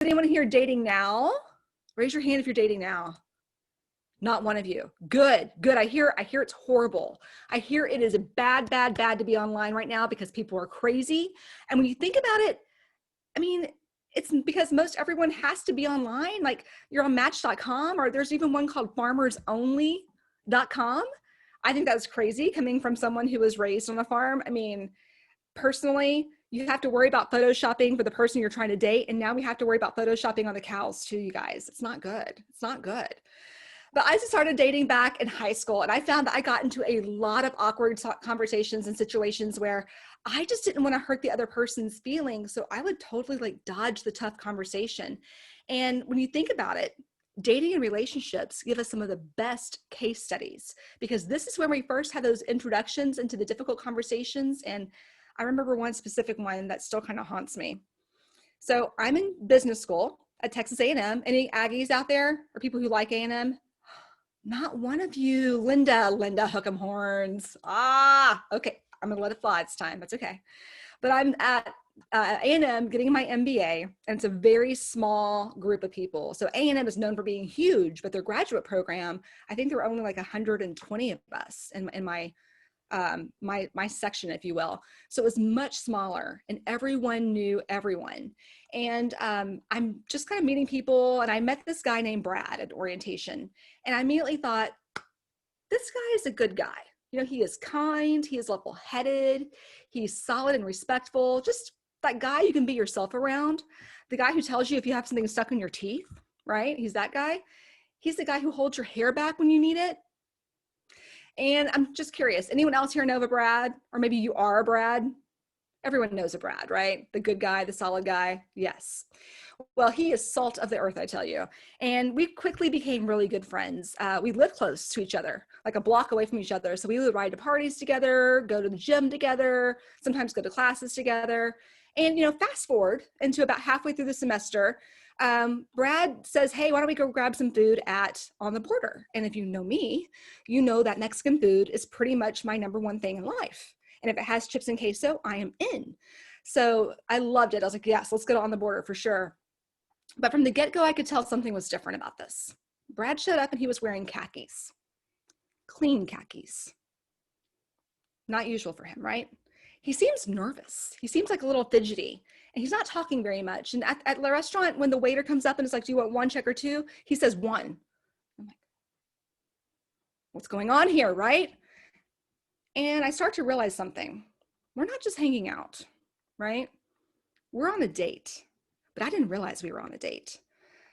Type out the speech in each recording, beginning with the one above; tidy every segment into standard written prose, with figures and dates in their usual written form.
anyone here dating now? Raise your hand if you're dating now. Not one of you. Good. I hear it's horrible. I hear it is bad to be online right now because people are crazy. And when you think about it, I mean, it's because most everyone has to be online. Like you're on match.com, or there's even one called farmersonly.com. I think that's crazy coming from someone who was raised on a farm. I mean, personally, you have to worry about photoshopping for the person you're trying to date. And now we have to worry about photoshopping on the cows too, you guys. It's not good. It's not good. But I just started dating back in high school, and I found that I got into a lot of awkward conversations and situations where I just didn't want to hurt the other person's feelings. So I would totally like dodge the tough conversation. And when you think about it, dating and relationships give us some of the best case studies, because this is when we first have those introductions into the difficult conversations. And I remember one specific one that still kind of haunts me. So I'm in business school at Texas A&M. Any Aggies out there, or people who like A&M? Not one of you. Linda, hook 'em horns. Okay. I'm gonna let it fly this time. That's okay. But I'm at A&M getting my MBA, and it's a very small group of people. So A&M is known for being huge, but their graduate program, I think there were only like 120 of us in my section, if you will. So it was much smaller, and everyone knew everyone. And I'm just kind of meeting people, and I met this guy named Brad at orientation, and I immediately thought, this guy is a good guy. You know, he is kind, he is level-headed, he's solid and respectful, just that guy you can be yourself around. The guy who tells you if you have something stuck in your teeth, right? He's that guy. He's the guy who holds your hair back when you need it. And I'm just curious, anyone else here know of a Brad? Or maybe you are a Brad? Everyone knows a Brad, right? The good guy, the solid guy. Yes. Well, he is salt of the earth, I tell you. And we quickly became really good friends. We lived close to each other, like a block away from each other. So we would ride to parties together, go to the gym together, sometimes go to classes together. And, you know, fast forward into about halfway through the semester, Brad says, hey, why don't we go grab some food on the border? And if you know me, you know that Mexican food is pretty much my number one thing in life. And if it has chips and queso, I am in. So I loved it. I was like, yes, let's go on the border for sure. But from the get-go, I could tell something was different about this. Brad showed up and he was wearing khakis, clean khakis. Not usual for him, right? He seems nervous. He seems like a little fidgety, and he's not talking very much. And at the restaurant, when the waiter comes up and is like, do you want one check or two? He says one. I'm like, what's going on here, right? And I start to realize something. We're not just hanging out, right? We're on a date, but I didn't realize we were on a date.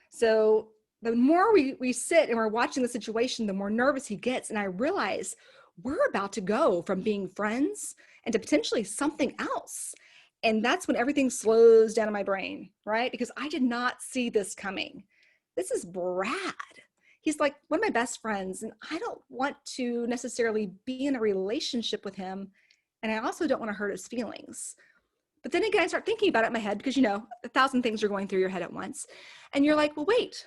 So the more we sit and we're watching the situation, the more nervous he gets. And I realize we're about to go from being friends and to potentially something else. And that's when everything slows down in my brain, right? Because I did not see this coming. This is Brad. He's like one of my best friends, and I don't want to necessarily be in a relationship with him. And I also don't want to hurt his feelings. But then again, I start thinking about it in my head because, you know, 1,000 things are going through your head at once. And you're like, well, wait,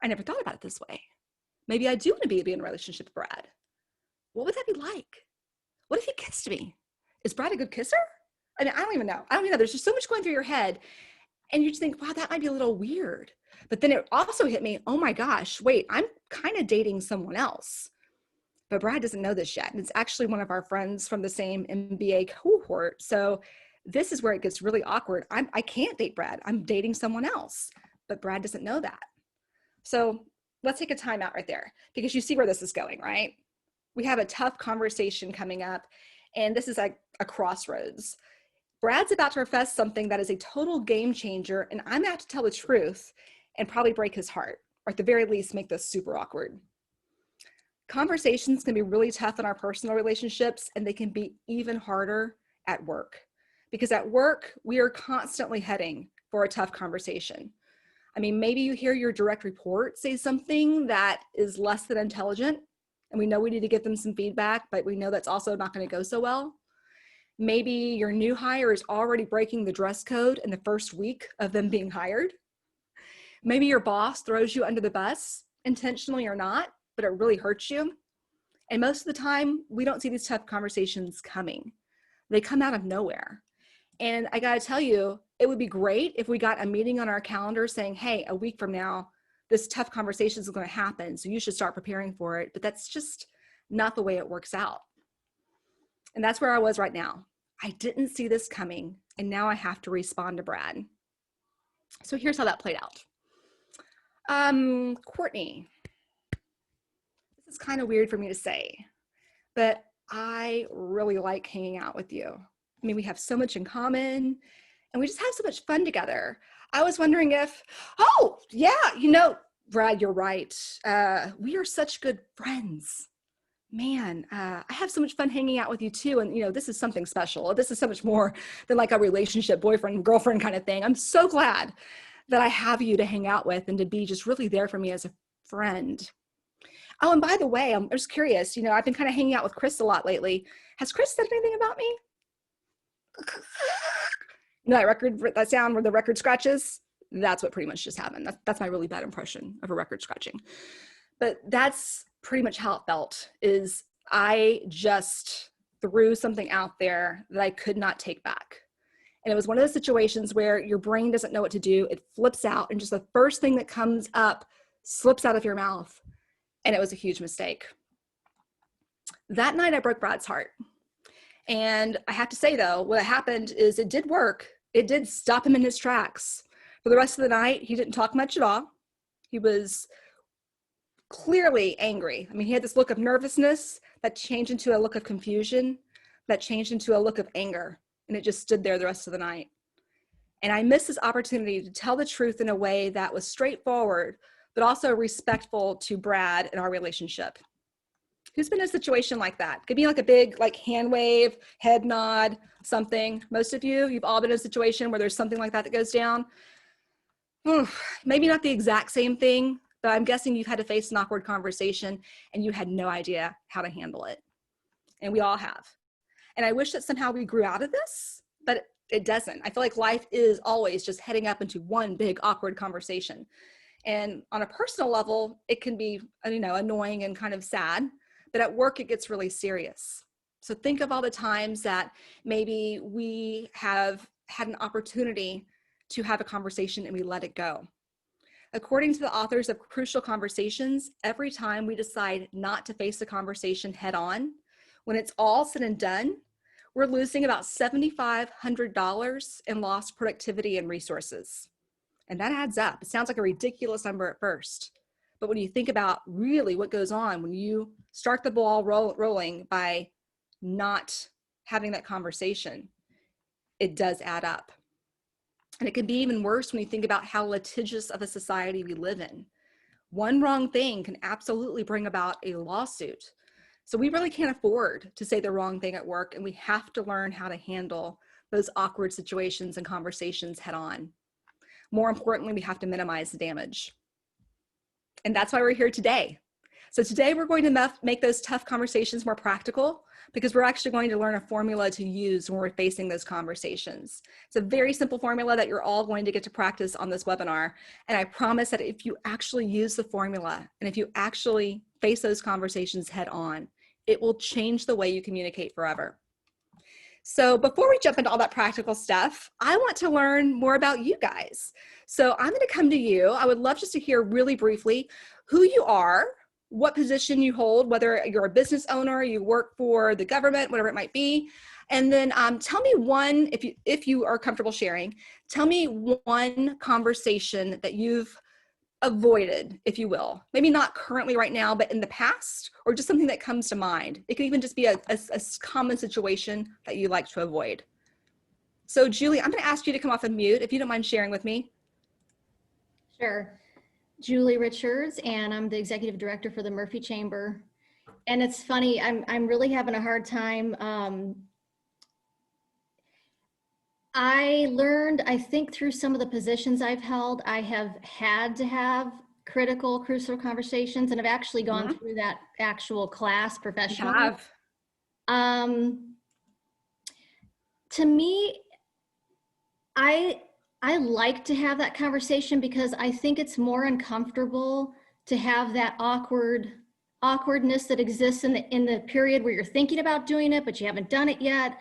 I never thought about it this way. Maybe I do want to be in a relationship with Brad. What would that be like? What if he kissed me? Is Brad a good kisser? I mean, I don't even know. There's just so much going through your head. And you just think, wow, that might be a little weird. But then it also hit me, oh my gosh, wait, I'm kind of dating someone else. But Brad doesn't know this yet. And it's actually one of our friends from the same MBA cohort. So this is where it gets really awkward. I can't date Brad. I'm dating someone else. But Brad doesn't know that. So let's take a time out right there, because you see where this is going, right? We have a tough conversation coming up, and this is like a crossroads. Brad's about to profess something that is a total game changer, and I'm about to tell the truth and probably break his heart, or at the very least make this super awkward. Conversations can be really tough in our personal relationships, and they can be even harder at work, because at work, we are constantly heading for a tough conversation. I mean, maybe you hear your direct report say something that is less than intelligent, and we know we need to give them some feedback, but we know that's also not going to go so well. Maybe your new hire is already breaking the dress code in the first week of them being hired. Maybe your boss throws you under the bus, intentionally or not, but it really hurts you. And most of the time, we don't see these tough conversations coming. They come out of nowhere. And I got to tell you, it would be great if we got a meeting on our calendar saying, hey, a week from now, this tough conversation is going to happen. So you should start preparing for it. But that's just not the way it works out. And that's where I was right now. I didn't see this coming. And now I have to respond to Brad. So here's how that played out. Courtney, this is kind of weird for me to say, but I really like hanging out with you. I mean, we have so much in common and we just have so much fun together. I was wondering if, oh yeah, you know, Brad, you're right. We are such good friends. Man, I have so much fun hanging out with you too. And you know, this is something special. This is so much more than like a relationship, boyfriend, girlfriend kind of thing. I'm so glad that I have you to hang out with and to be just really there for me as a friend. Oh, and by the way, I'm just curious, you know, I've been kind of hanging out with Chris a lot lately. Has Chris said anything about me? You know, that sound where the record scratches? That's what pretty much just happened. That's my really bad impression of a record scratching. But that's pretty much how it felt, is I just threw something out there that I could not take back. And it was one of those situations where your brain doesn't know what to do. It flips out and just the first thing that comes up slips out of your mouth. And it was a huge mistake. That night I broke Brad's heart. And I have to say though, what happened is it did work. It did stop him in his tracks. For the rest of the night, he didn't talk much at all. He was clearly angry. I mean, he had this look of nervousness that changed into a look of confusion, that changed into a look of anger. And it just stood there the rest of the night. And I missed this opportunity to tell the truth in a way that was straightforward, but also respectful to Brad and our relationship. Who's been in a situation like that? It could be like a big like hand wave, head nod, something. Most of you, you've all been in a situation where there's something like that that goes down. Maybe not the exact same thing, but I'm guessing you've had to face an awkward conversation and you had no idea how to handle it. And we all have. And I wish that somehow we grew out of this, but it doesn't. I feel like life is always just heading up into one big awkward conversation. And on a personal level, it can be, you know, annoying and kind of sad, but at work, it gets really serious. So think of all the times that maybe we have had an opportunity to have a conversation and we let it go. According to the authors of Crucial Conversations, every time we decide not to face the conversation head on, when it's all said and done, we're losing about $7,500 in lost productivity and resources. And that adds up. It sounds like a ridiculous number at first. But when you think about really what goes on when you start the ball rolling by not having that conversation, it does add up. And it can be even worse when you think about how litigious of a society we live in. One wrong thing can absolutely bring about a lawsuit. So we really can't afford to say the wrong thing at work, and we have to learn how to handle those awkward situations and conversations head on. More importantly, we have to minimize the damage. And that's why we're here today. So today we're going to make those tough conversations more practical, because we're actually going to learn a formula to use when we're facing those conversations. It's a very simple formula that you're all going to get to practice on this webinar. And I promise that if you actually use the formula and if you actually face those conversations head on, it will change the way you communicate forever. So before we jump into all that practical stuff, I want to learn more about you guys. So I'm going to come to you. I would love just to hear really briefly who you are, what position you hold, whether you're a business owner, you work for the government, whatever it might be. And then tell me one, if you are comfortable sharing, tell me one conversation that you've avoided, if you will. Maybe not currently right now, but in the past, or just something that comes to mind. It could even just be a common situation that you like to avoid. So Julie, I'm going to ask you to come off of mute if you don't mind sharing with me. Sure. Julie Richards, and I'm the executive director for the Murphy Chamber. And it's funny, I'm really having a hard time. I learned, I think through some of the positions I've held, I have had to have crucial conversations, and I've actually gone through that actual class professionally. To me, I like to have that conversation because I think it's more uncomfortable to have that awkwardness that exists in the period where you're thinking about doing it, but you haven't done it yet.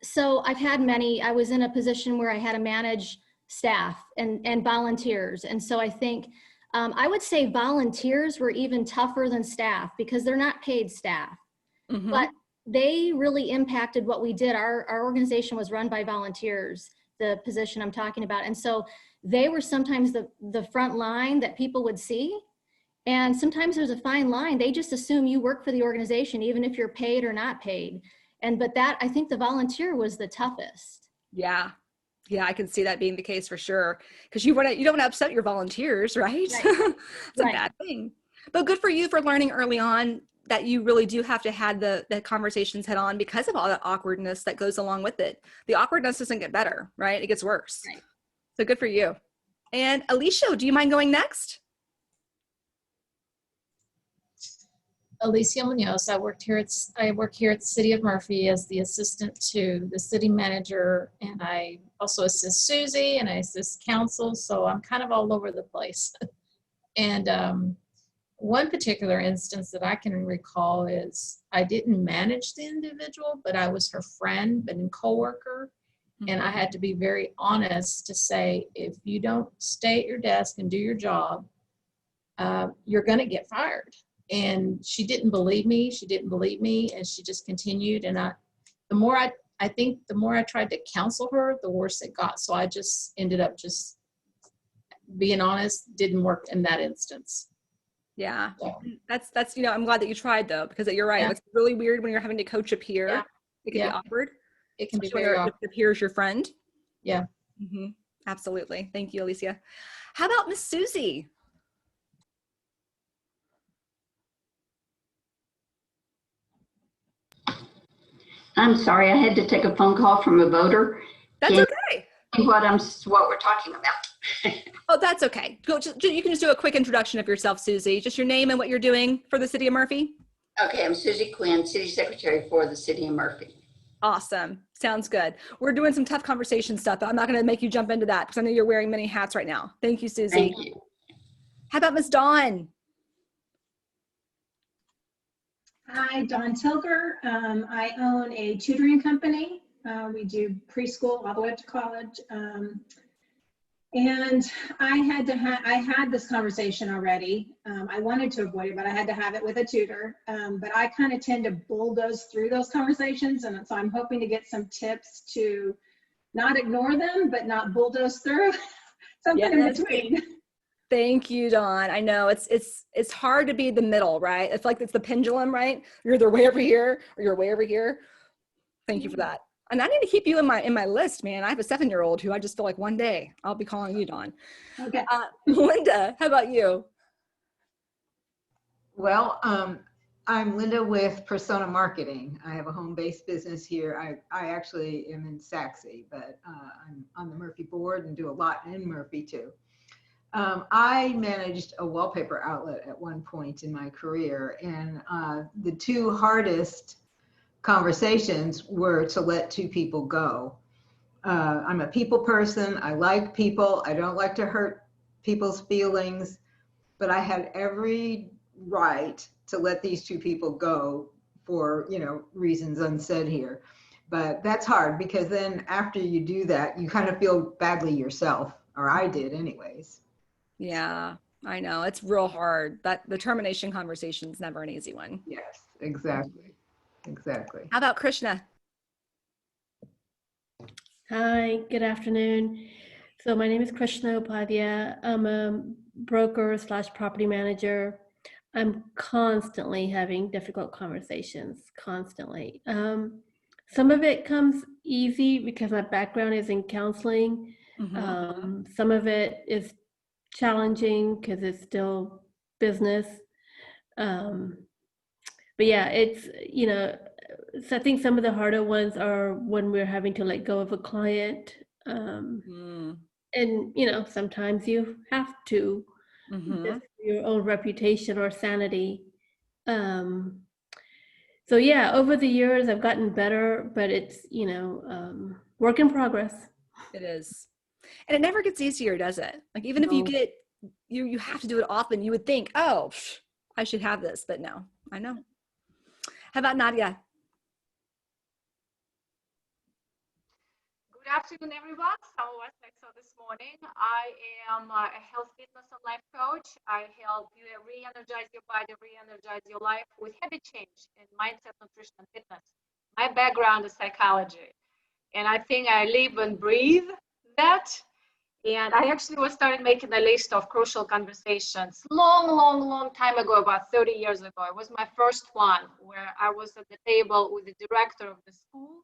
So I've had many. I was in a position where I had to manage staff and volunteers. And so I think I would say volunteers were even tougher than staff because they're not paid staff. Mm-hmm. But they really impacted what we did. Our organization was run by volunteers, the position I'm talking about. And so they were sometimes the front line that people would see. And sometimes there's a fine line. They just assume you work for the organization, even if you're paid or not paid. But that, I think the volunteer was the toughest. Yeah. Yeah, I can see that being the case for sure. Because you don't want to upset your volunteers, right? It's a bad thing. But good for you for learning early on that you really do have to have the conversations head on because of all the awkwardness that goes along with it. The awkwardness doesn't get better, right? It gets worse. Right. So good for you. And Alicia, do you mind going next? Alicia Munoz. I work here at the City of Murphy as the assistant to the city manager, and I also assist Susie and I assist council, so I'm kind of all over the place. And one particular instance that I can recall is I didn't manage the individual, but I was her friend and coworker, and I had to be very honest to say, if you don't stay at your desk and do your job, you're going to get fired. And she didn't believe me. And she just continued. And the more I tried to counsel her, the worse it got. So I just ended up just being honest. Didn't work in that instance. Yeah, So, that's I'm glad that you tried though, because you're right. Yeah. It's really weird when you're having to coach a peer. Yeah. It can be awkward. it can be Especially very when awkward. the peer is your friend. Yeah. Mm-hmm. Absolutely. Thank you, Alicia. How about Miss Susie? I'm sorry, I had to take a phone call from a voter. That's Can okay. you what we're talking about? Oh, that's okay. You can just do a quick introduction of yourself, Susie. Just your name and what you're doing for the City of Murphy. Okay, I'm Susie Quinn, City Secretary for the City of Murphy. Awesome. Sounds good. We're doing some tough conversation stuff, but I'm not going to make you jump into that because I know you're wearing many hats right now. Thank you, Susie. Thank you. How about Miss Dawn? Hi, Dawn Tilger. I own a tutoring company. We do preschool all the way up to college. And I had this conversation already. I wanted to avoid it, but I had to have it with a tutor. But I kind of tend to bulldoze through those conversations. And so I'm hoping to get some tips to not ignore them, but not bulldoze through. Something in between. Thank you, Dawn. I know it's hard to be the middle, right? It's like it's the pendulum, right? You're either way over here or you're way over here. Thank you for that. And I need to keep you in my list, man. I have a 7-year-old who I just feel like one day I'll be calling you, Dawn. Okay. Linda, how about you? Well, I'm Linda with Persona Marketing. I have a home-based business here. I actually am in Saxe, but I'm on the Murphy board and do a lot in Murphy too. I managed a wallpaper outlet at one point in my career, and the two hardest conversations were to let two people go. I'm a people person. I like people. I don't like to hurt people's feelings, but I had every right to let these two people go for, reasons unsaid here. But that's hard because then after you do that, you kind of feel badly yourself, or I did anyways. Yeah, I know. It's real hard. The termination conversation is never an easy one. Yes, exactly. Exactly. How about Krishna? Hi, good afternoon. So my name is Krishna Upadhyaya. I'm a broker / property manager. I'm constantly having difficult conversations, constantly. Some of it comes easy because my background is in counseling. Some of it is challenging because it's still business. But yeah, it's, so I think some of the harder ones are when we're having to let go of a client. And, sometimes you have to, just for your own reputation or sanity. So yeah, over the years I've gotten better, but it's, work in progress. It is. And it never gets easier, does it? Like, even if you get, you have to do it often, you would think, oh, I should have this, but no, I know. How about Nadia? Good afternoon, everyone. So as I saw this morning, I am a health, fitness, and life coach. I help you re-energize your body, re-energize your life with habit change in mindset, nutrition, and fitness. My background is psychology, and I think I live and breathe that. And I actually was started making a list of crucial conversations long time ago, about 30 years ago. It was my first one where I was at the table with the director of the school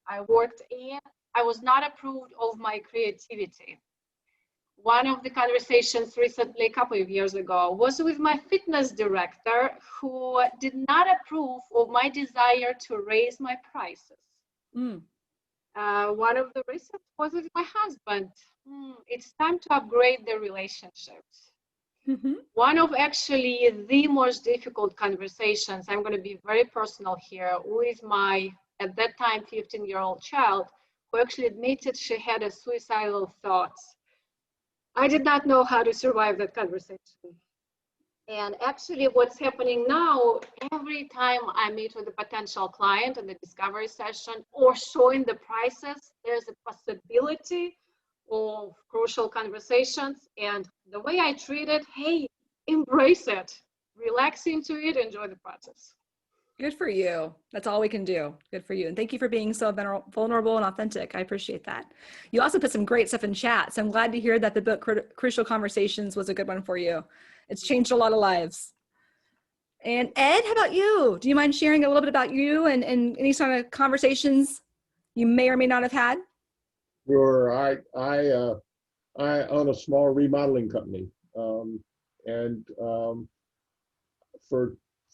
I worked in. I was not approved of my creativity. One of the conversations recently, a couple of years ago, was with my fitness director who did not approve of my desire to raise my prices. One of the reasons was with my husband. It's time to upgrade the relationships. One of actually the most difficult conversations, I'm going to be very personal here, with my, at that time, 15-year-old child, who actually admitted she had a suicidal thoughts. I did not know how to survive that conversation. And actually what's happening now, every time I meet with a potential client in the discovery session or showing the prices, there's a possibility of crucial conversations. And the way I treat it, hey, embrace it, relax into it, enjoy the process. Good for you. That's all we can do. Good for you. And thank you for being so vulnerable and authentic. I appreciate that. You also put some great stuff in chat. So I'm glad to hear that the book Crucial Conversations was a good one for you. It's changed a lot of lives. And Ed, how about you? Do you mind sharing a little bit about you and any sort of conversations you may or may not have had? Sure. I own a small remodeling company.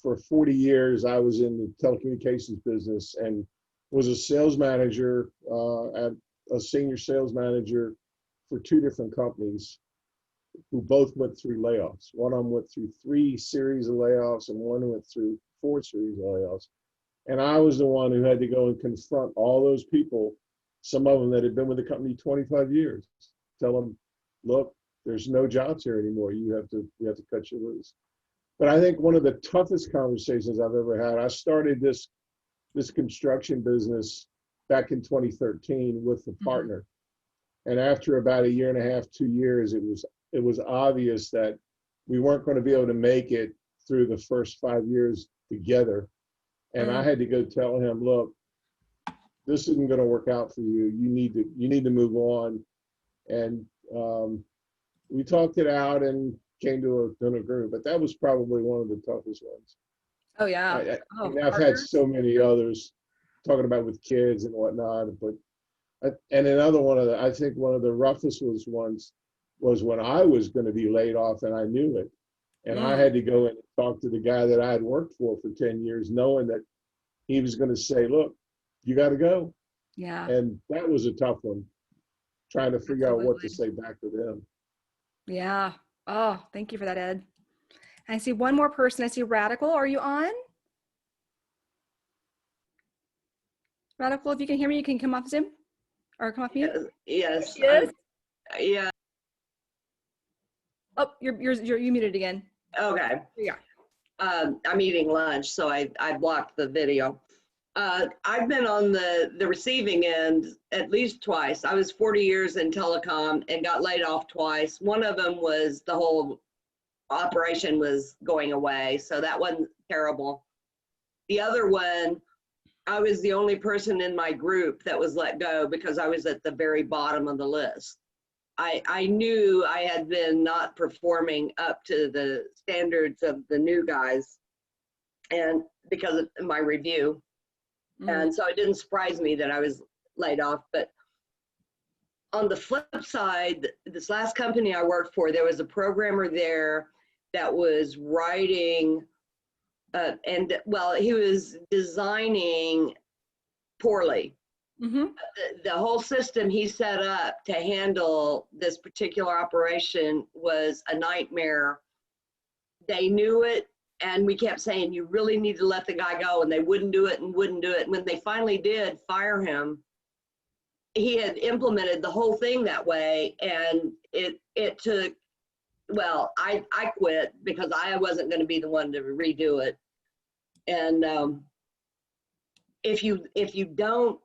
For 40 years, I was in the telecommunications business and was a sales manager, a senior sales manager for 2 different companies who both went through layoffs. One of them went through 3 series of layoffs and one went through 4 series of layoffs. And I was the one who had to go and confront all those people, some of them that had been with the company 25 years, tell them, look, there's no jobs here anymore. You have to cut you loose. But I think one of the toughest conversations I've ever had, I started this construction business back in 2013 with a partner. And after about 1.5 years, 2 years, it was obvious that we weren't going to be able to make it through the first 5 years together. And I had to go tell him, look, this isn't going to work out for you. You need to move on. And we talked it out and came to an agreement, but that was probably one of the toughest ones. Oh yeah. I've had so many others talking about with kids and whatnot, and another one of I think one of the roughest ones was when I was going to be laid off and I knew it. And I had to go in and talk to the guy that I had worked for 10 years, knowing that he was going to say, look, you got to go. Yeah. And that was a tough one, trying to figure out what to say back to them. Yeah. Oh, thank you for that, Ed. I see one more person. I see Radical. Are you on? Radical, if you can hear me, you can come off Zoom or come off mute. Yes. Yeah. Oh, you're muted again. Okay. Yeah. I'm eating lunch, so I blocked the video. I've been on the receiving end at least twice. I was 40 years in telecom and got laid off twice. One of them was the whole operation was going away, so that wasn't terrible. The other one, I was the only person in my group that was let go because I was at the very bottom of the list. I knew I had been not performing up to the standards of the new guys, and because of my review. And so it didn't surprise me that I was laid off. But on the flip side, this last company I worked for, there was a programmer there that was writing, he was designing poorly. The whole system he set up to handle this particular operation was a nightmare. They knew it. And we kept saying, you really need to let the guy go. And they wouldn't do it and wouldn't do it. And when they finally did fire him, he had implemented the whole thing that way. And it took, well, I quit because I wasn't going to be the one to redo it. And if you don't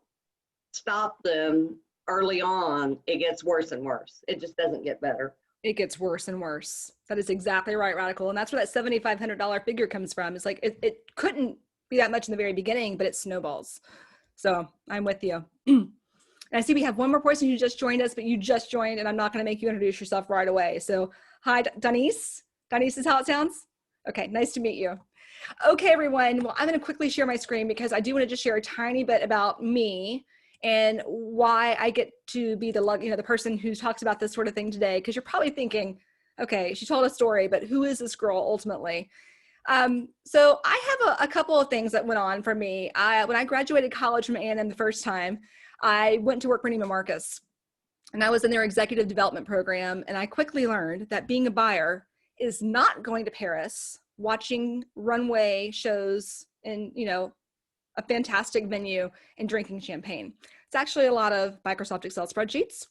stop them early on, it gets worse and worse. It just doesn't get better. It gets worse and worse. That is exactly right, Radical. And that's where that $7,500 figure comes from. It's like, it couldn't be that much in the very beginning, but it snowballs. So I'm with you. And I see we have one more person who just joined us, but you just joined, and I'm not going to make you introduce yourself right away. So hi, Denise. Denise is how it sounds? Okay, nice to meet you. Okay, everyone. Well, I'm going to quickly share my screen because I do want to just share a tiny bit about me and why I get to be the person who talks about this sort of thing today. Because you're probably thinking, okay, she told a story, but who is this girl ultimately? So I have a couple of things that went on for me. When I graduated college from A&M the first time, I went to work for Neiman Marcus, and I was in their executive development program. And I quickly learned that being a buyer is not going to Paris, watching runway shows in, a fantastic venue and drinking champagne. It's actually a lot of Microsoft Excel spreadsheets.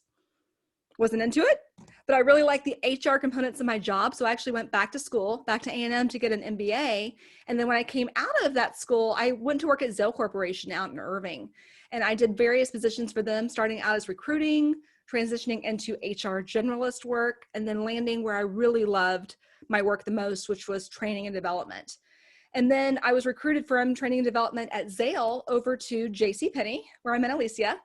Wasn't into it, but I really like the HR components of my job. So I actually went back to school, back to A&M to get an MBA. And then when I came out of that school, I went to work at Zelle Corporation out in Irving. And I did various positions for them, starting out as recruiting, transitioning into HR generalist work, and then landing where I really loved my work the most, which was training and development. And then I was recruited from training and development at Zale over to JCPenney, where I met Alicia.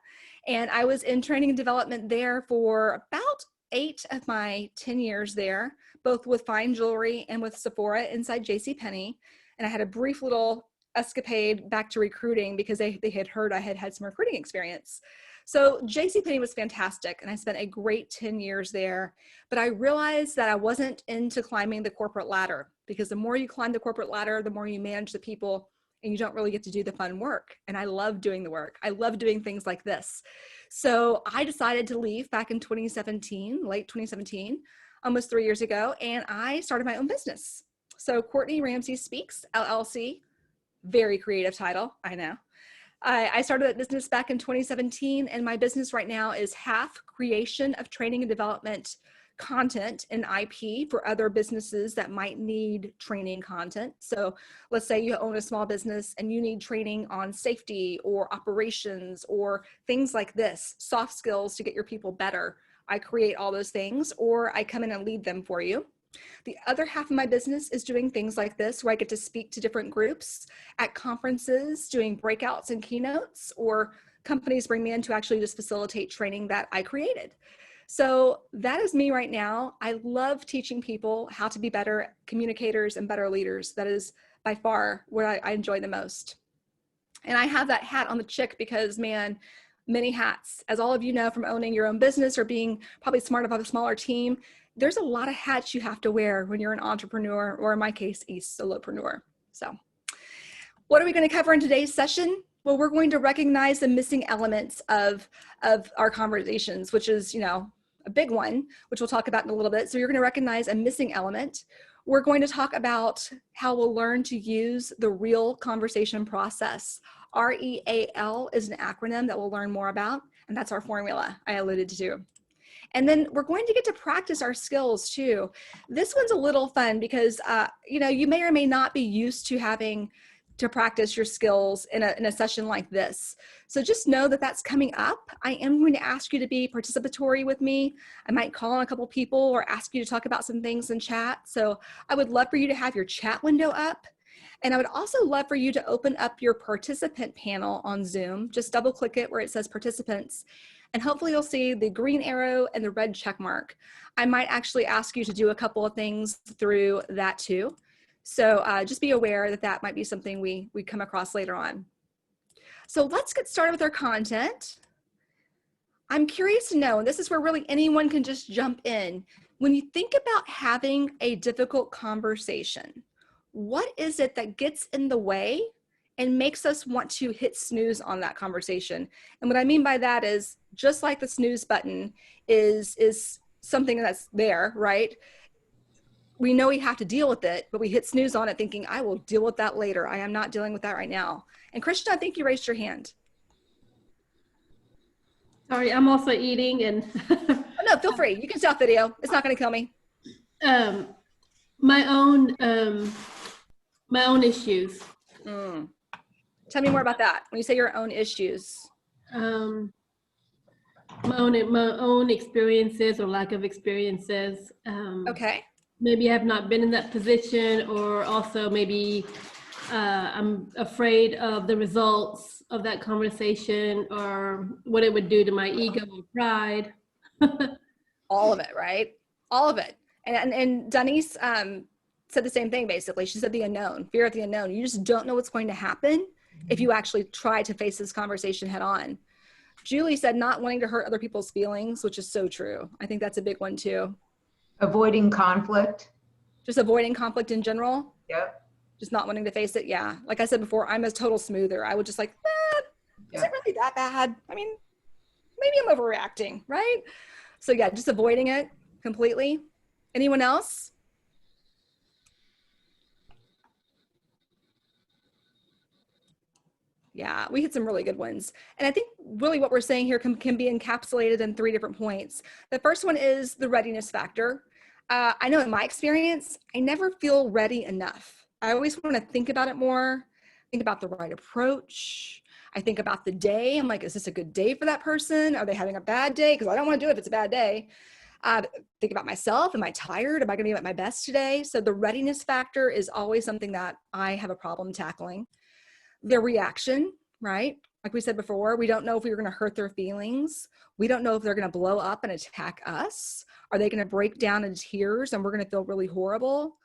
And I was in training and development there for about 8 of my 10 years there, both with fine jewelry and with Sephora inside JCPenney. And I had a brief little escapade back to recruiting because they had heard I had some recruiting experience. So JCPenney was fantastic, and I spent a great 10 years there. But I realized that I wasn't into climbing the corporate ladder, because the more you climb the corporate ladder, the more you manage the people, and you don't really get to do the fun work. And I love doing the work. I love doing things like this. So I decided to leave back in 2017, late 2017, almost 3 years ago, and I started my own business. So Courtney Ramsey Speaks, LLC, very creative title, I know. I started that business back in 2017, and my business right now is half creation of training and development content and IP for other businesses that might need training content. So let's say you own a small business and you need training on safety or operations or things like this, soft skills to get your people better. I create all those things, or I come in and lead them for you. The other half of my business is doing things like this, where I get to speak to different groups at conferences, doing breakouts and keynotes, or companies bring me in to actually just facilitate training that I created. So that is me right now. I love teaching people how to be better communicators and better leaders. That is by far what I enjoy the most. And I have that hat on the chick because, man, many hats. As all of you know from owning your own business or being probably smart about a smaller team, there's a lot of hats you have to wear when you're an entrepreneur, or in my case, a solopreneur. So what are we going to cover in today's session? Well, we're going to recognize the missing elements of our conversations, which is, a big one, which we'll talk about in a little bit. So you're going to recognize a missing element. We're going to talk about how we'll learn to use the real conversation process. REAL is an acronym that we'll learn more about, and that's our formula I alluded to. And then we're going to get to practice our skills too. This one's a little fun because, you may or may not be used to having to practice your skills in a session like this. So just know that that's coming up. I am going to ask you to be participatory with me. I might call on a couple people or ask you to talk about some things in chat. So I would love for you to have your chat window up. And I would also love for you to open up your participant panel on Zoom. Just double click it where it says participants. And hopefully you'll see the green arrow and the red check mark. I might actually ask you to do a couple of things through that too. So just be aware that that might be something we come across later on. So let's get started with our content. I'm curious to know, and this is where really anyone can just jump in. When you think about having a difficult conversation, what is it that gets in the way and makes us want to hit snooze on that conversation? And what I mean by that is, just like the snooze button is something that's there, right? We know we have to deal with it, but we hit snooze on it thinking, I will deal with that later. I am not dealing with that right now. And Krishna, I think you raised your hand. Sorry, I'm also eating and Oh, no, feel free. You can stop video. It's not going to kill me. my own issues. Tell me more about that. When you say your own issues. my own experiences or lack of experiences. Okay. Maybe I have not been in that position, or also maybe I'm afraid of the results of that conversation or what it would do to my ego or pride. All of it, right? All of it. And Denise said the same thing, basically. She said the unknown, fear of the unknown. You just don't know what's going to happen if you actually try to face this conversation head on. Julie said not wanting to hurt other people's feelings, which is so true. I think that's a big one too. Avoiding conflict. Just avoiding conflict in general. Yep. Just not wanting to face it. Yeah. Like I said before, I'm a total smoother. I would just like, is it really that bad? I mean, maybe I'm overreacting, right? So yeah, just avoiding it completely. Anyone else? Yeah, we hit some really good ones. And I think really what we're saying here can be encapsulated in 3 different points. The first one is the readiness factor. I know in my experience, I never feel ready enough. I always want to think about it more, think about the right approach. I think about the day. I'm like, is this a good day for that person? Are they having a bad day? Because I don't want to do it if it's a bad day. Think about myself. Am I tired? Am I going to be at my best today? So the readiness factor is always something that I have a problem tackling. Their reaction, right? Like we said before, we don't know if we're going to hurt their feelings. We don't know if they're going to blow up and attack us. Are they going to break down in tears and we're going to feel really horrible?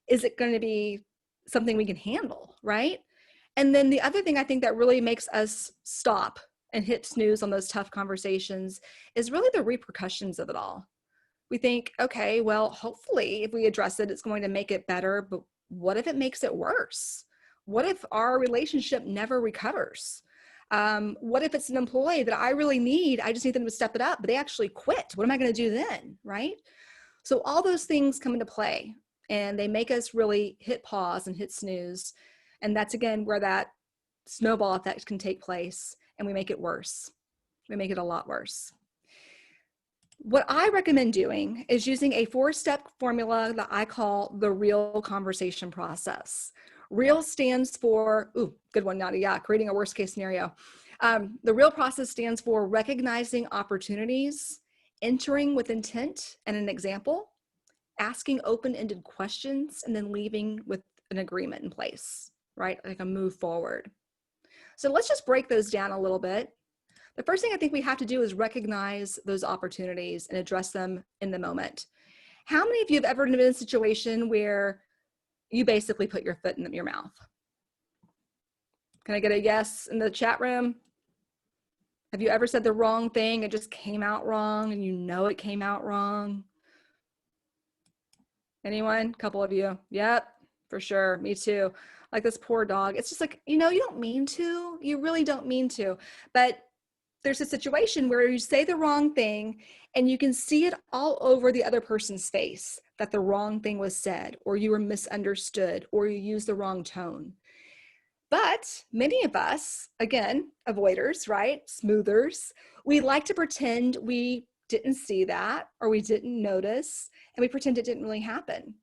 Is it going to be something we can handle, right? And then the other thing I think that really makes us stop and hit snooze on those tough conversations is really the repercussions of it all. We think, okay, well, hopefully if we address it, it's going to make it better, but what if it makes it worse? What if our relationship never recovers? What if it's an employee that I really need? I just need them to step it up, but they actually quit. What am I going to do then, right? So all those things come into play and they make us really hit pause and hit snooze. And that's, again, where that snowball effect can take place and we make it worse. We make it a lot worse. What I recommend doing is using a 4-step formula that I call the real conversation process. REAL stands for, ooh, good one, Nadia, yeah, creating a worst case scenario. The REAL process stands for recognizing opportunities, entering with intent and an example, asking open-ended questions, and then leaving with an agreement in place, right? Like a move forward. So let's just break those down a little bit. The first thing I think we have to do is recognize those opportunities and address them in the moment. How many of you have ever been in a situation where you basically put your foot in your mouth? Can I get a yes in the chat room? Have you ever said the wrong thing? It just came out wrong and you know it came out wrong? Anyone? A couple of you. Yep, for sure. Me too. Like this poor dog. It's just like, you know, you don't mean to. You really don't mean to. But there's a situation where you say the wrong thing and you can see it all over the other person's face that the wrong thing was said, or you were misunderstood, or you used the wrong tone. But many of us, again, avoiders, right? Smoothers, we like to pretend we didn't see that or we didn't notice, and we pretend it didn't really happen.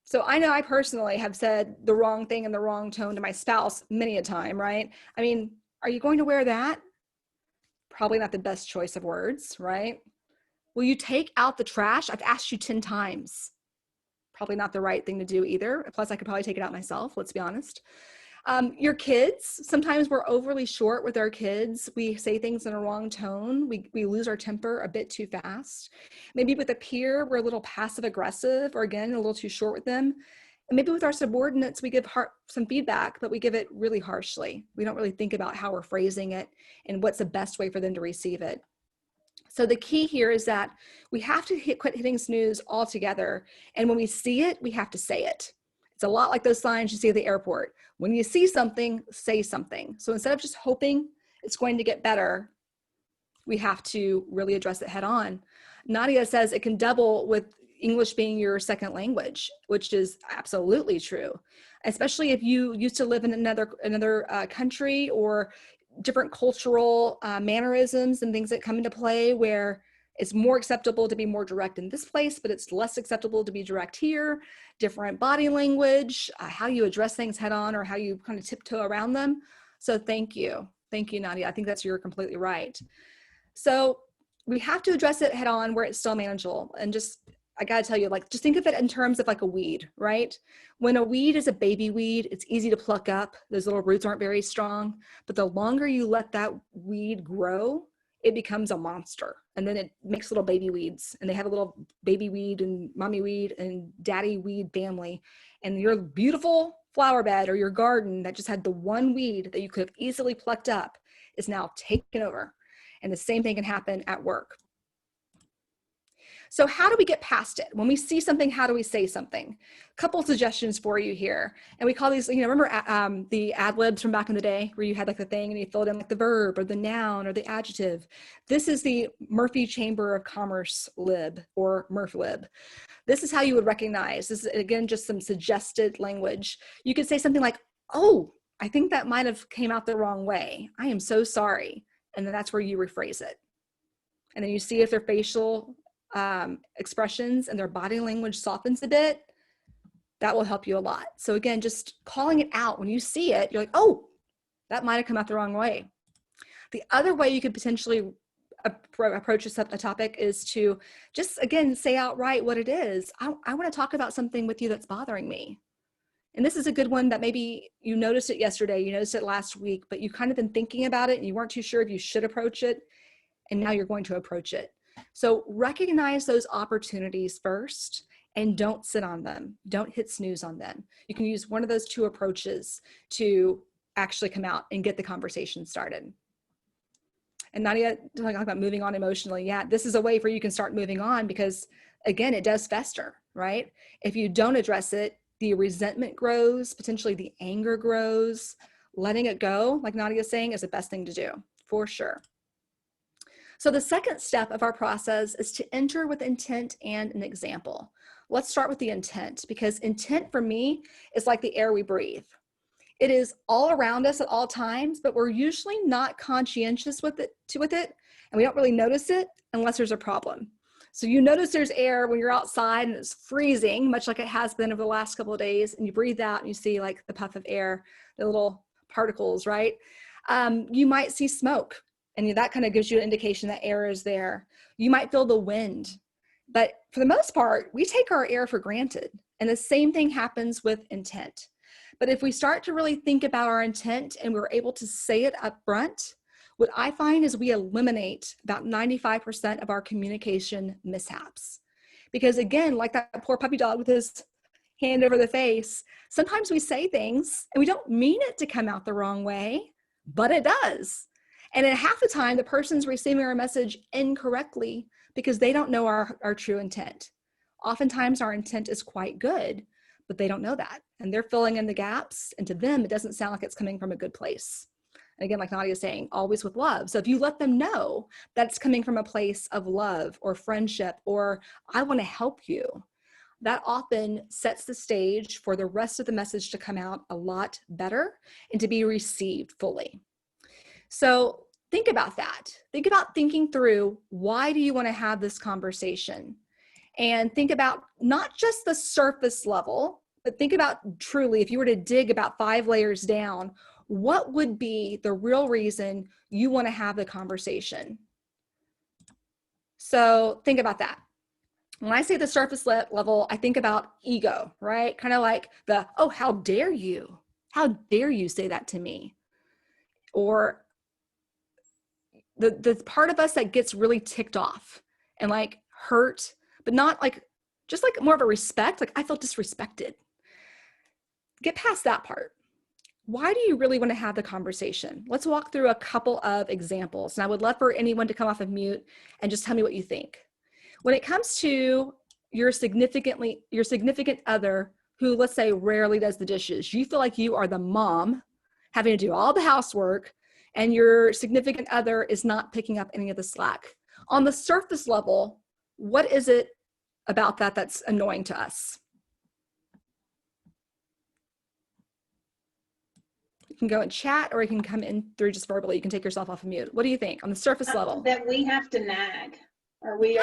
So I know I personally have said the wrong thing in the wrong tone to my spouse many a time, right? I mean, are you going to wear that? Probably not the best choice of words, right? Will you take out the trash? I've asked you 10 times. Probably not the right thing to do either. Plus, I could probably take it out myself, let's be honest. Your kids, sometimes we're overly short with our kids. We say things in a wrong tone. We lose our temper a bit too fast. Maybe with a peer, we're a little passive aggressive, or again, a little too short with them. And maybe with our subordinates, we give some feedback, but we give it really harshly. We don't really think about how we're phrasing it and what's the best way for them to receive it. So the key here is that we have to quit hitting snooze altogether. And when we see it, we have to say it. It's a lot like those signs you see at the airport. When you see something, say something. So instead of just hoping it's going to get better, we have to really address it head on. Nadia says it can double with English being your second language, which is absolutely true, especially if you used to live in another country, or different cultural mannerisms and things that come into play where it's more acceptable to be more direct in this place, but it's less acceptable to be direct here. Different body language, how you address things head on, or how you kind of tiptoe around them. So thank you. Thank you, Nadia. I think you're completely right. So we have to address it head on where it's still manageable. And just, I gotta tell you, like, just think of it in terms of like a weed, right? When a weed is a baby weed, it's easy to pluck up. Those little roots aren't very strong, but the longer you let that weed grow, it becomes a monster. And then it makes little baby weeds, and they have a little baby weed and mommy weed and daddy weed family. And your beautiful flower bed or your garden that just had the one weed that you could have easily plucked up is now taken over. And the same thing can happen at work. So how do we get past it? When we see something, how do we say something? A couple suggestions for you here. And we call these, you know, remember the ad libs from back in the day where you had like the thing and you filled in like the verb or the noun or the adjective. This is the Murphy Chamber of Commerce lib, or Murph lib. This is how you would recognize. This is, again, just some suggested language. You could say something like, oh, I think that might have came out the wrong way. I am so sorry. And then that's where you rephrase it. And then you see if their facial expressions and their body language softens a bit. That will help you a lot. So again, just calling it out when you see it, you're like, oh, that might have come out the wrong way. The other way you could potentially approach a topic is to just, again, say outright what it is. I want to talk about something with you that's bothering me. And this is a good one that maybe you noticed it yesterday, you noticed it last week, but you kind of been thinking about it and you weren't too sure if you should approach it. And now you're going to approach it. So recognize those opportunities first and don't sit on them. Don't hit snooze on them. You can use one of those two approaches to actually come out and get the conversation started. And Nadia, talking about moving on emotionally, yeah, this is a way for you can start moving on because, again, it does fester, right? If you don't address it, the resentment grows, potentially the anger grows. Letting it go, like Nadia is saying, is the best thing to do, for sure. So the second step of our process is to enter with intent and an example. Let's start with the intent, because intent for me is like the air we breathe. It is all around us at all times, but we're usually not conscientious with it, and we don't really notice it unless there's a problem. So you notice there's air when you're outside and it's freezing, much like it has been over the last couple of days, and you breathe out and you see like the puff of air, the little particles, right? You might see smoke. And that kind of gives you an indication that air is there. You might feel the wind, but for the most part, we take our air for granted. And the same thing happens with intent. But if we start to really think about our intent and we're able to say it up front, what I find is we eliminate about 95% of our communication mishaps. Because again, like that poor puppy dog with his hand over the face, sometimes we say things and we don't mean it to come out the wrong way, but it does. And at half the time, the person's receiving our message incorrectly because they don't know our true intent. Oftentimes, our intent is quite good, but they don't know that. And they're filling in the gaps. And to them, it doesn't sound like it's coming from a good place. And again, like Nadia is saying, always with love. So if you let them know that's coming from a place of love or friendship, or I want to help you, that often sets the stage for the rest of the message to come out a lot better and to be received fully. So think about that. Think about thinking through, why do you want to have this conversation? And think about not just the surface level, but think about truly, if you were to dig about 5 layers down, what would be the real reason you want to have the conversation? So think about that. When I say the surface level, I think about ego, right? Kind of like the, oh, how dare you? How dare you say that to me? Or the part of us that gets really ticked off and like hurt, but not like, just like more of a respect, like I felt disrespected. Get past that part. Why do you really want to have the conversation? Let's walk through a couple of examples. And I would love for anyone to come off of mute and just tell me what you think. When it comes to your significant other who, let's say, rarely does the dishes, you feel like you are the mom having to do all the housework, and your significant other is not picking up any of the slack. On the surface level, what is it about that that's annoying to us? You can go and chat, or you can come in through just verbally. You can take yourself off of mute. What do you think on the surface level? That we have to nag, or we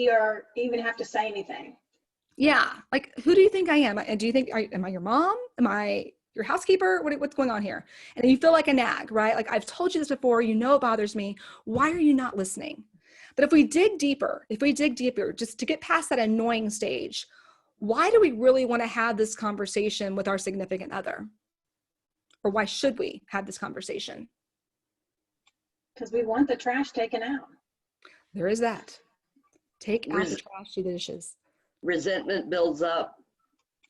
are even have to say anything. Yeah, like who do you think I am? Do you think am I your mom? Am I Your housekeeper? What's going on here? And then you feel like a nag, right? Like, I've told you this before, you know it bothers me. Why are you not listening? But if we dig deeper, just to get past that annoying stage, why do we really want to have this conversation with our significant other? Or why should we have this conversation? Because we want the trash taken out. There is that. Take out the trash, do the dishes. Resentment builds up.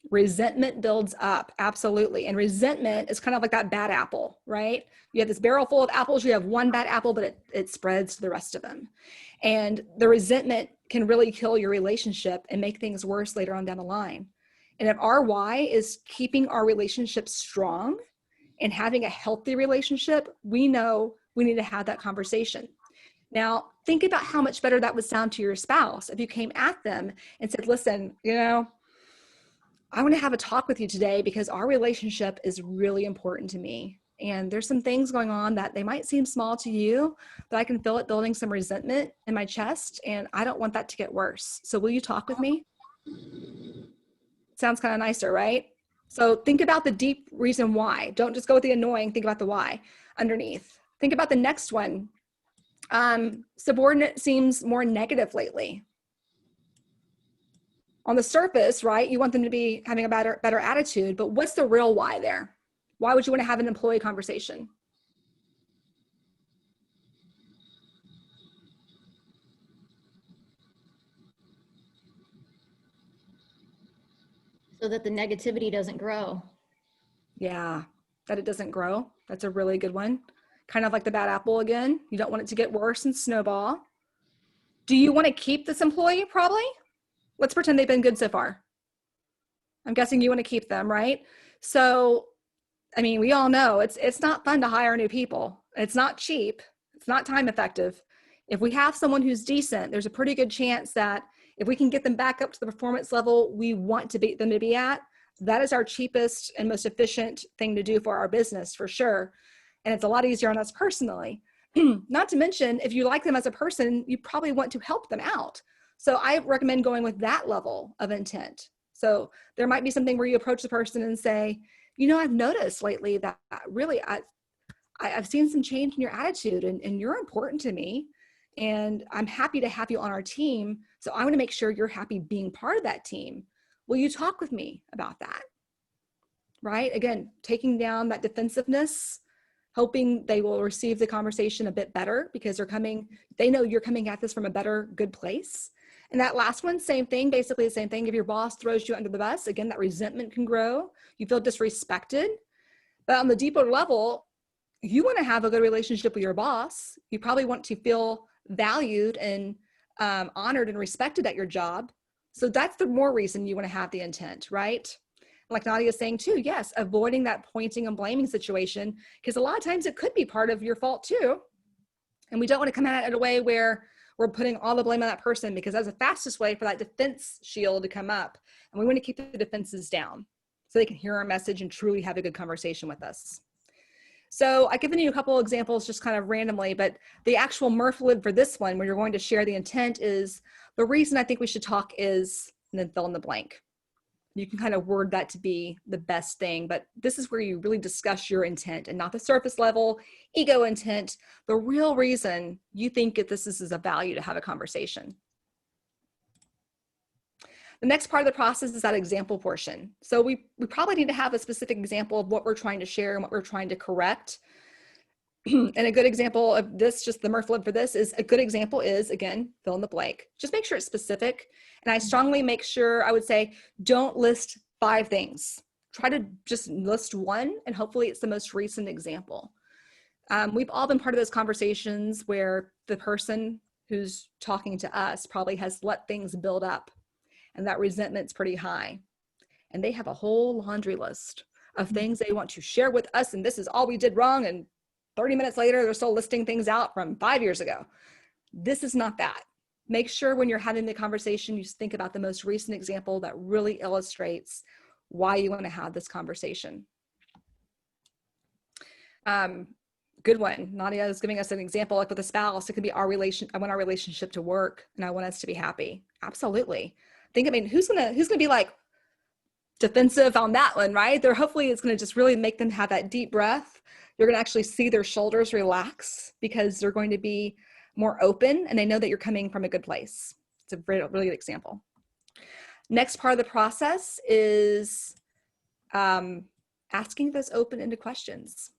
Resentment builds up, absolutely. And resentment is kind of like that bad apple, right? You have this barrel full of apples, you have one bad apple, but it spreads to the rest of them. And the resentment can really kill your relationship and make things worse later on down the line. And if our why is keeping our relationship strong and having a healthy relationship, we know we need to have that conversation. Now, think about how much better that would sound to your spouse if you came at them and said, listen, I want to have a talk with you today because our relationship is really important to me. And there's some things going on that they might seem small to you, but I can feel it building some resentment in my chest, and I don't want that to get worse. So will you talk with me? Sounds kind of nicer, right? So think about the deep reason why. Don't just go with the annoying, think about the why underneath. Think about the next one. Subordinate seems more negative lately. On the surface, right, you want them to be having a better attitude, but what's the real why there? Why would you want to have an employee conversation? So that the negativity doesn't grow. Yeah, that it doesn't grow. That's a really good one. Kind of like the bad apple again. You don't want it to get worse and snowball. Do you want to keep this employee? Probably. Let's pretend they've been good so far. I'm guessing you want to keep them, right? So, I mean, we all know it's not fun to hire new people. It's not cheap. It's not time effective. If we have someone who's decent, there's a pretty good chance that if we can get them back up to the performance level we want them to be at, that is our cheapest and most efficient thing to do for our business, for sure. And it's a lot easier on us personally. Not to mention, if you like them as a person, you probably want to help them out. So I recommend going with that level of intent. So there might be something where you approach the person and say, I've noticed lately that really I've seen some change in your attitude and you're important to me. And I'm happy to have you on our team. So I want to make sure you're happy being part of that team. Will you talk with me about that? Right? Again, taking down that defensiveness, hoping they will receive the conversation a bit better because they know you're coming at this from a better, good place. And that last one, same thing, basically the same thing. If your boss throws you under the bus, again, that resentment can grow. You feel disrespected. But on the deeper level, you want to have a good relationship with your boss. You probably want to feel valued and honored and respected at your job. So that's the more reason you want to have the intent, right? Like Nadia is saying too, yes, avoiding that pointing and blaming situation, because a lot of times it could be part of your fault too. And we don't want to come at it in a way where we're putting all the blame on that person, because that's the fastest way for that defense shield to come up. And we want to keep the defenses down so they can hear our message and truly have a good conversation with us. So I've given you a couple examples just kind of randomly, but the actual Murph lib for this one, where you're going to share the intent, is the reason I think we should talk is, and then fill in the blank. You can kind of word that to be the best thing, but this is where you really discuss your intent and not the surface level ego intent, the real reason you think that this is a value to have a conversation. The next part of the process is that example portion. So we probably need to have a specific example of what we're trying to share and what we're trying to correct. And a good example of this, just the Murph lib for this, is a good example is, again, fill in the blank. Just make sure it's specific. And I strongly make sure, I would say, don't list 5 things. Try to just list one, and hopefully it's the most recent example. We've all been part of those conversations where the person who's talking to us probably has let things build up, and that resentment's pretty high. And they have a whole laundry list of things they want to share with us, and this is all we did wrong, and 30 minutes later, they're still listing things out from 5 years ago. This is not that. Make sure when you're having the conversation, you think about the most recent example that really illustrates why you want to have this conversation. Good one. Nadia is giving us an example, like with a spouse. It could be I want our relationship to work, and I want us to be happy. Absolutely. Who's gonna be like, defensive on that one, right? They're hopefully it's going to just really make them have that deep breath. You're going to actually see their shoulders relax because they're going to be more open and they know that you're coming from a good place. It's a really good example. Next part of the process is asking those open-ended questions.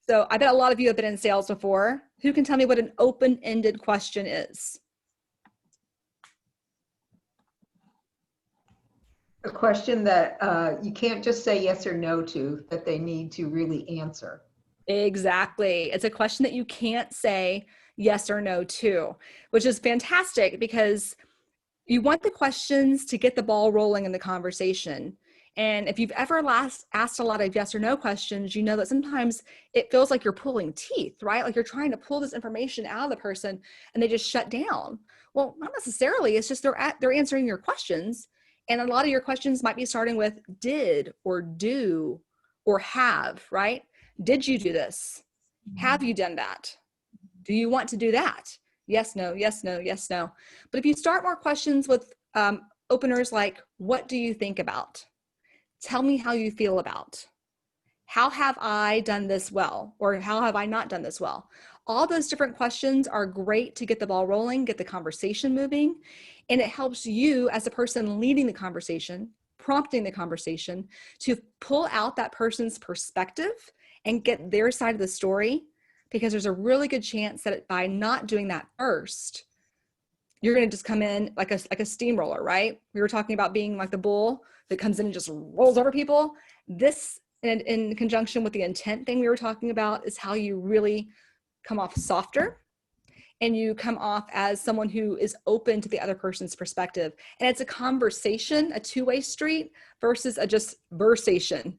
So I bet a lot of you have been in sales before. Who can tell me what an open-ended question is? A question that you can't just say yes or no to, that they need to really answer. Exactly. It's a question that you can't say yes or no to, which is fantastic because you want the questions to get the ball rolling in the conversation. And if you've ever asked a lot of yes or no questions, you know that sometimes it feels like you're pulling teeth, right? Like you're trying to pull this information out of the person and they just shut down. Well, not necessarily. It's just they're answering your questions. And a lot of your questions might be starting with did or do or have, right? Did you do this? Have you done that? Do you want to do that? Yes, no, yes, no, yes, no. But if you start more questions with openers like, what do you think about? Tell me how you feel about. How have I done this well? Or how have I not done this well? All those different questions are great to get the ball rolling, get the conversation moving, and it helps you as a person leading the conversation, prompting the conversation to pull out that person's perspective and get their side of the story, because there's a really good chance that by not doing that first, you're going to just come in like a steamroller, right? We were talking about being like the bull that comes in and just rolls over people. This, and in conjunction with the intent thing we were talking about, is how you really come off softer and you come off as someone who is open to the other person's perspective. And it's a conversation, a two-way street versus a just versation.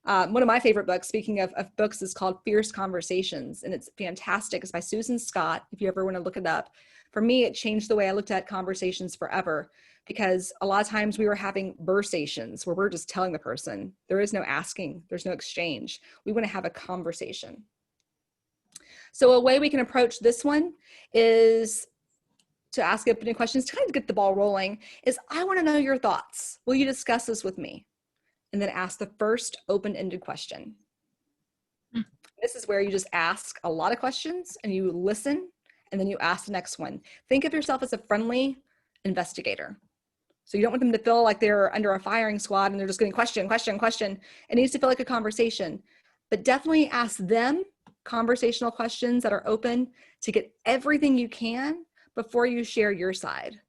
One of my favorite books, speaking of books, is called Fierce Conversations, and it's fantastic. It's by Susan Scott, if you ever want to look it up. For me, it changed the way I looked at conversations forever, because a lot of times we were having versations where we're just telling the person. There is no asking, there's no exchange. We want to have a conversation. So a way we can approach this one is to ask opening questions to kind of get the ball rolling is, I want to know your thoughts. Will you discuss this with me? And then ask the first open-ended question. This is where you just ask a lot of questions and you listen, and then you ask the next one. Think of yourself as a friendly investigator. So you don't want them to feel like they're under a firing squad and they're just getting question, question, question. It needs to feel like a conversation, but definitely ask them conversational questions that are open to get everything you can before you share your side.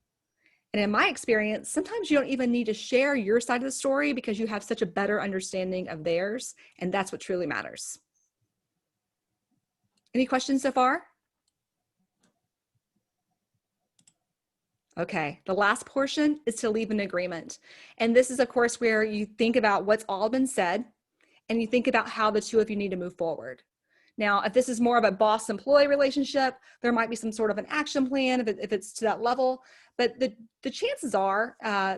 And in my experience, sometimes you don't even need to share your side of the story because you have such a better understanding of theirs, and that's what truly matters. Any questions so far? Okay, the last portion is to leave an agreement. And this is, of course, where you think about what's all been said and you think about how the two of you need to move forward. Now, if this is more of a boss-employee relationship, there might be some sort of an action plan if it's to that level, but the chances are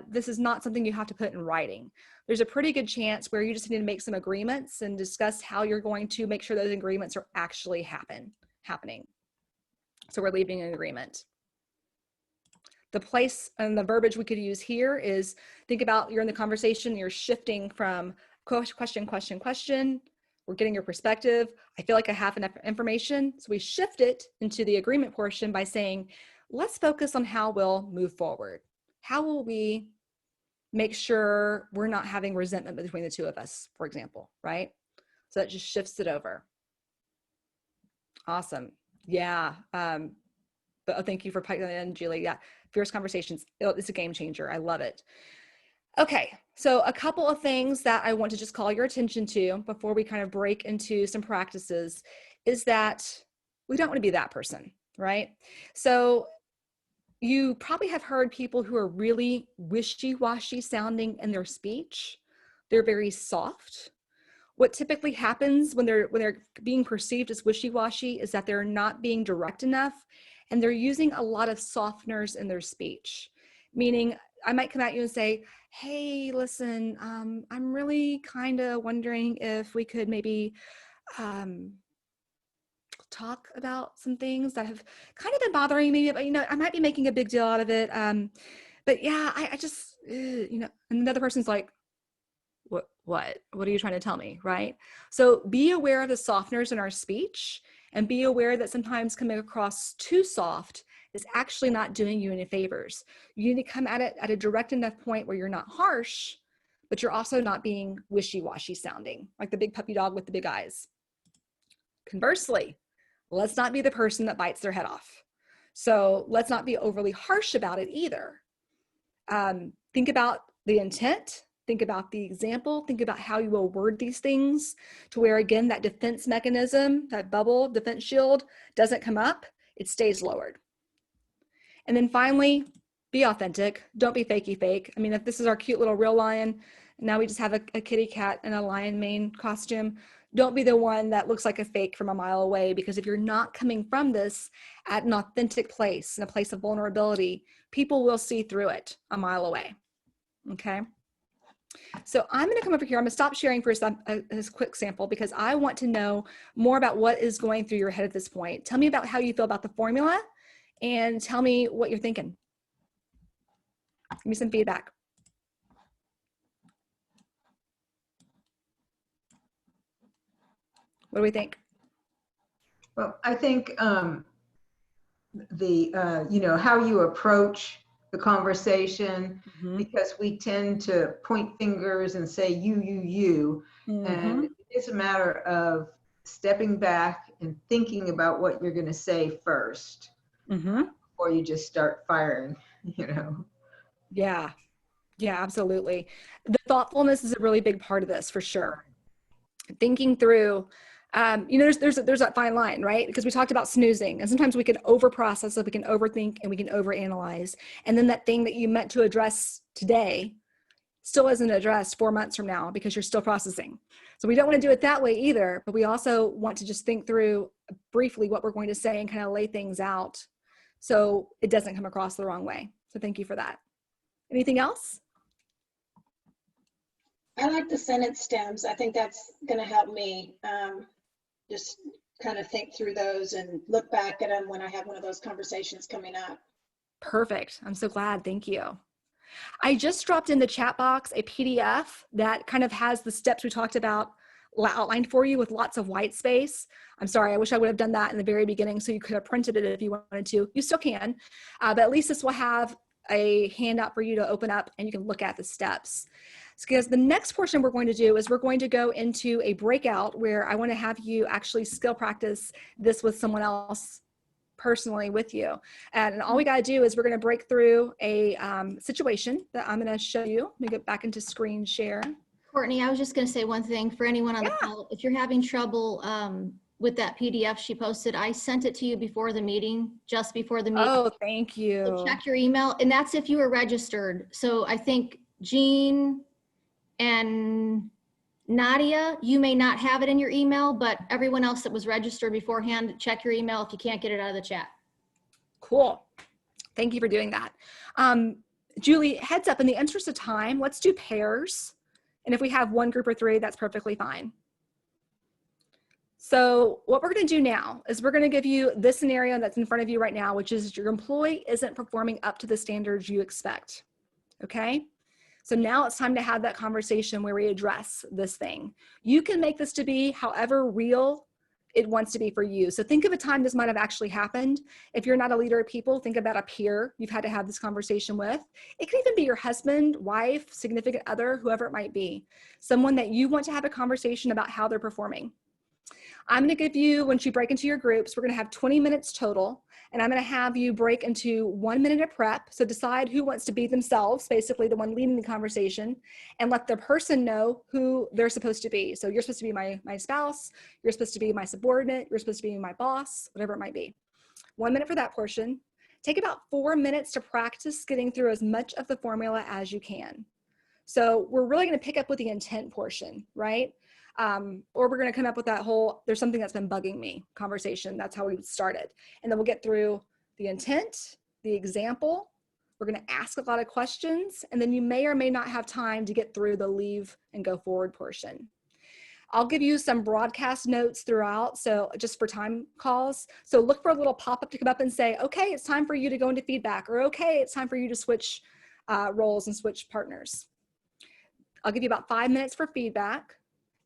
this is not something you have to put in writing. There's a pretty good chance where you just need to make some agreements and discuss how you're going to make sure those agreements are actually happening. So we're leaving an agreement. The place and the verbiage we could use here is, think about you're in the conversation, you're shifting from question, question, question. We're getting your perspective. I feel like I have enough information. So we shift it into the agreement portion by saying, let's focus on how we'll move forward. How will we make sure we're not having resentment between the two of us, for example, right? So that just shifts it over. Awesome. Yeah. But thank you for putting that in, Julie. Yeah. Fierce Conversations. It's a game changer. I love it. Okay, so a couple of things that I want to just call your attention to before we kind of break into some practices is that we don't want to be that person, right? So you probably have heard people who are really wishy-washy sounding in their speech. They're very soft. What typically happens when they're being perceived as wishy-washy is that they're not being direct enough and they're using a lot of softeners in their speech, meaning I might come at you and say, hey, listen, I'm really kind of wondering if we could maybe talk about some things that have kind of been bothering me, but, I might be making a big deal out of it. But yeah, I just, and another person's like, What are you trying to tell me, right? So be aware of the softeners in our speech, and be aware that sometimes coming across too soft is actually not doing you any favors. You need to come at it at a direct enough point where you're not harsh, but you're also not being wishy-washy sounding, like the big puppy dog with the big eyes. Conversely, let's not be the person that bites their head off. So let's not be overly harsh about it either. Think about the intent, think about the example, think about how you will word these things to where, again, that defense mechanism, that bubble defense shield doesn't come up, it stays lowered. And then finally, be authentic. Don't be fakey fake. I mean, if this is our cute little real lion, now we just have a kitty cat in a lion mane costume, don't be the one that looks like a fake from a mile away, because if you're not coming from this at an authentic place, in a place of vulnerability, people will see through it a mile away. Okay. So I'm going to come over here. I'm going to stop sharing for a quick sample because I want to know more about what is going through your head at this point. Tell me about how you feel about the formula and tell me what you're thinking. Give me some feedback. What do we think? Well, I think you know, how you approach the conversation, because we tend to point fingers and say you, and it's a matter of stepping back and thinking about what you're going to say first before you just start firing, you know. Yeah, absolutely. The thoughtfulness is a really big part of this, for sure. Thinking through, you know, there's that fine line, right? Because we talked about snoozing, and sometimes we can overprocess, so we can overthink and we can overanalyze. And then that thing that you meant to address today still isn't addressed 4 months from now because you're still processing. So we don't want to do it that way either, but we also want to just think through briefly what we're going to say and kind of lay things out so it doesn't come across the wrong way. So thank you for that. Anything else? I like the sentence stems. I think that's going to help me just kind of think through those and look back at them when I have one of those conversations coming up. Perfect. I'm so glad. Thank you. I just dropped in the chat box a PDF that kind of has the steps we talked about outlined for you with lots of white space. I'm sorry, I wish I would have done that in the very beginning so you could have printed it if you wanted to. You still can, but at least this will have a handout for you to open up and you can look at the steps. Because the next portion we're going to do is we're going to go into a breakout where I want to have you actually skill practice this with someone else personally with you. And all we got to do is we're going to break through a situation that I'm going to show you. Let me get back into screen share. Courtney, I was just going to say one thing for anyone on the call. If you're having trouble with that PDF she posted, I sent it to you before the meeting, just before the meeting. Oh, thank you. So check your email, and that's if you were registered. So I think Jean and Nadia, you may not have it in your email, but everyone else that was registered beforehand, check your email if you can't get it out of the chat. Cool. Thank you for doing that. Julie, heads up, in the interest of time, let's do pairs. And if we have one group or three, that's perfectly fine. So what we're going to do now is we're going to give you this scenario that's in front of you right now, which is your employee isn't performing up to the standards you expect. Okay? So now it's time to have that conversation where we address this thing. You can make this to be however real it wants to be for you. So think of a time this might have actually happened. If you're not a leader of people, think about a peer you've had to have this conversation with. It can even be your husband, wife, significant other, whoever it might be. Someone that you want to have a conversation about how they're performing. I'm going to give you, once you break into your groups, we're going to have 20 minutes total, and I'm going to have you break into 1 minute of prep. So decide who wants to be themselves, basically the one leading the conversation, and let the person know who they're supposed to be. So you're supposed to be my spouse, you're supposed to be my subordinate, you're supposed to be my boss, whatever it might be. 1 minute for that portion. Take about 4 minutes to practice getting through as much of the formula as you can. So we're really going to pick up with the intent portion, right? Or we're going to come up with that whole, there's something that's been bugging me conversation. That's how we started. And then we'll get through the intent, the example. We're going to ask a lot of questions, and then you may or may not have time to get through the leave and go forward portion. I'll give you some broadcast notes throughout, so just for time calls. So look for a little pop-up to come up and say, okay, it's time for you to go into feedback, or okay, it's time for you to switch roles and switch partners. I'll give you about 5 minutes for feedback,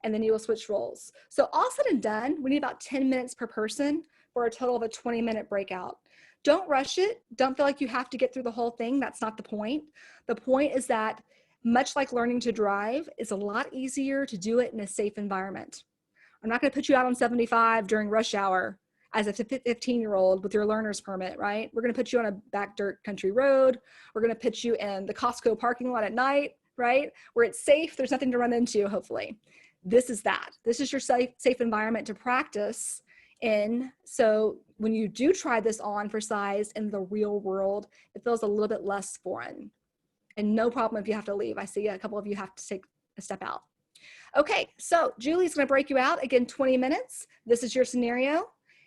and then you will switch roles. So all said and done, we need about 10 minutes per person for a total of a 20-minute breakout. Don't rush it. Don't feel like you have to get through the whole thing. That's not the point. The point is that much like learning to drive, it's a lot easier to do it in a safe environment. I'm not going to put you out on 75 during rush hour as a 15-year-old with your learner's permit, right? We're going to put you on a back dirt country road. We're going to put you in the Costco parking lot at night, right? Where it's safe. There's nothing to run into, hopefully. This is that. This is your safe environment to practice in. So when you do try this on for size in the real world, it feels a little bit less foreign. And no problem if you have to leave. I see a couple of you have to take a step out. Okay, so Julie's going to break you out. Again, 20 minutes. This is your scenario.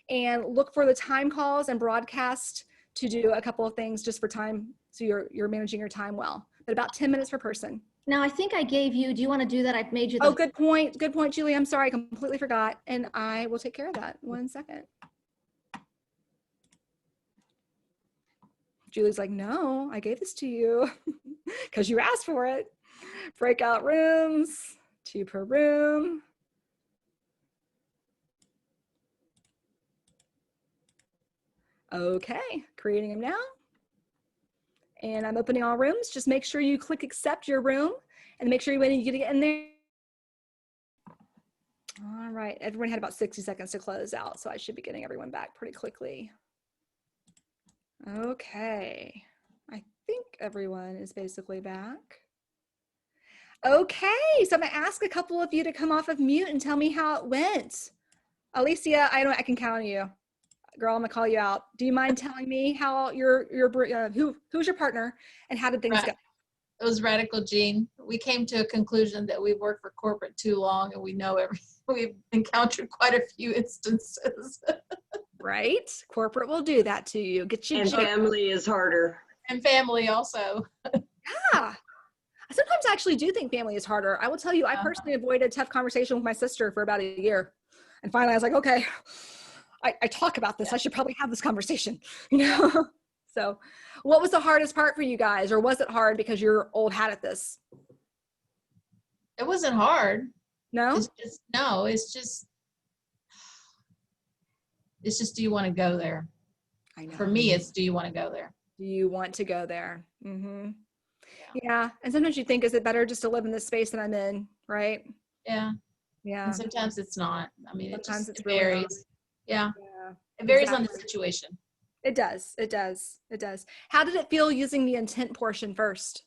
And look for the time calls and broadcast to do a couple of things just for time. So you're managing your time well. But about 10 minutes per person. Now, I think I gave you, do you want to do that? I've made you the. Oh, good point. Good point, Julie. I'm sorry. I completely forgot. And I will take care of that. 1 second. Julie's like, no, I gave this to you because you asked for it. Breakout rooms, 2 per room. Okay, creating them now. And I'm opening all rooms. Just make sure you click accept your room and make sure when you get in there. All right, everyone had about 60 seconds to close out, so I should be getting everyone back pretty quickly. Okay, I think everyone is basically back. Okay, so I'm gonna ask a couple of you to come off of mute and tell me how it went. Alicia, I can count on you. Girl, I'm gonna call you out. Do you mind telling me how who's your partner and how did things go? It was Radical Jean. We came to a conclusion that we've worked for corporate too long and we know everything. We've encountered quite a few instances. Right? Corporate will do that to you. Get you. And family is harder. And family also. Yeah. Sometimes I actually do think family is harder. I will tell you, I personally avoided a tough conversation with my sister for about a year. And finally I was like, okay, I talk about this. I should probably have this conversation, you know? So what was the hardest part for you guys? Or was it hard because you're old hat at this? It wasn't hard. No? It's just, do you want to go there? I know. For me, it's, do you want to go there? Do you want to go there? Mm-hmm. Yeah. And sometimes you think, is it better just to live in this space that I'm in? Right. Yeah. Yeah. And sometimes it's not. I mean, Sometimes it really varies. not. Yeah. Yeah. It varies Exactly. on the situation. It does. It does. It does. How did it feel using the intent portion first?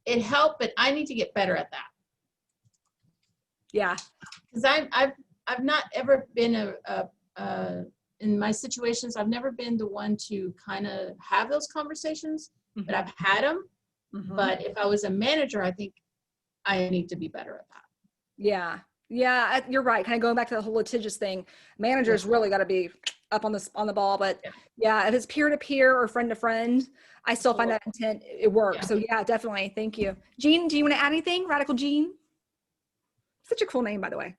It helped, but I need to get better at that. Yeah. Because I've not ever been in my situations, I've never been the one to kind of have those conversations, but I've had them. Mm-hmm. But if I was a manager, I think I need to be better at that. Yeah. Yeah. You're right. Kind of going back to the whole litigious thing. Managers really got to be up on the ball, but yeah, if it's peer to peer or friend to friend, I still find that intent, it works. Yeah. So yeah, definitely. Thank you. Jean, do you want to add anything? Radical Jean? Such a cool name, by the way.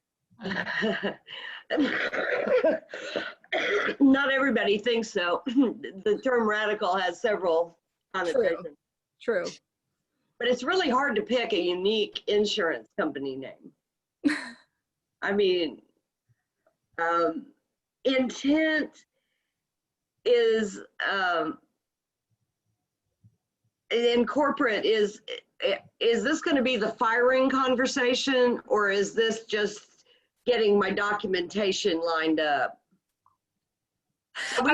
Not everybody thinks so. The term radical has several connotations. True. But it's really hard to pick a unique insurance company name. I mean, intent is, in corporate, is this going to be the firing conversation, or is this just getting my documentation lined up? So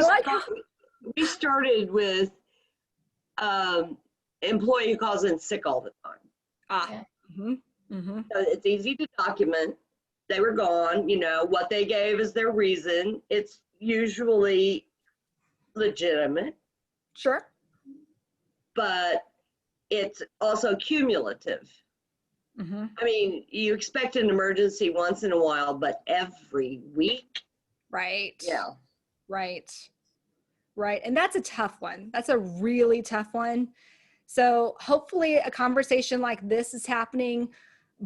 we started with employee who calls in sick all the time. Yeah. Mm-hmm. Mm-hmm. So it's easy to document. They were gone, what they gave is their reason. It's usually legitimate. Sure. But it's also cumulative. Mm-hmm. I mean, you expect an emergency once in a while, but every week? Right. Yeah. Right. Right. And that's a tough one. That's a really tough one. So hopefully a conversation like this is happening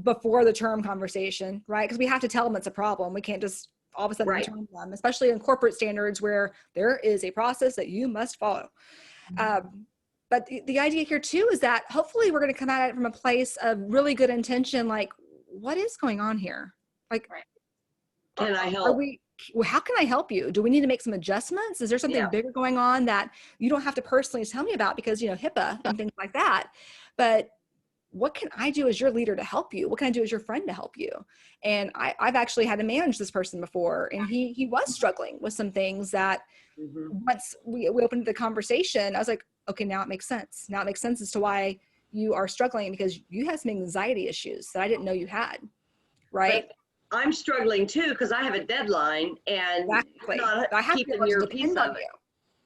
before the term conversation, right? Because we have to tell them it's a problem. We can't just all of a sudden term them, especially in corporate standards where there is a process that you must follow. But the idea here too is that hopefully we're going to come at it from a place of really good intention. Like, what is going on here? Like, Can I are help? well, how can I help you? Do we need to make some adjustments? Is there something Yeah. bigger going on that you don't have to personally tell me about because, you know, HIPAA and things like that? But what can I do as your leader to help you? What can I do as your friend to help you? And I've actually had to manage this person before, and he was struggling with some things that once we opened the conversation, I was like, okay, now it makes sense. Now it makes sense as to why you are struggling, because you have some anxiety issues that I didn't know you had, right? But I'm struggling too because I have a deadline and Exactly. you're not I have to be keeping able to your piece depend on of it.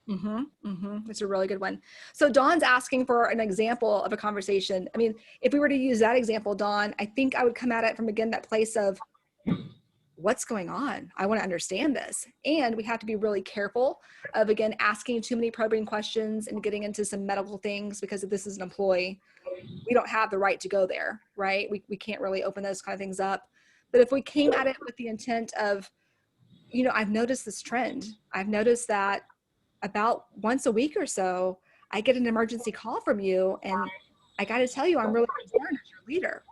you. It's a really good one. So Dawn's asking for an example of a conversation. I mean, if we were to use that example, Dawn, I think I would come at it from, again, that place of what's going on? I want to understand this. And we have to be really careful of, again, asking too many probing questions and getting into some medical things, because if this is an employee, we don't have the right to go there, right? We can't really open those kind of things up. But if we came at it with the intent of, you know, I've noticed this trend. I've noticed that about once a week or so, I get an emergency call from you, and I got to tell you, I'm really concerned as your leader,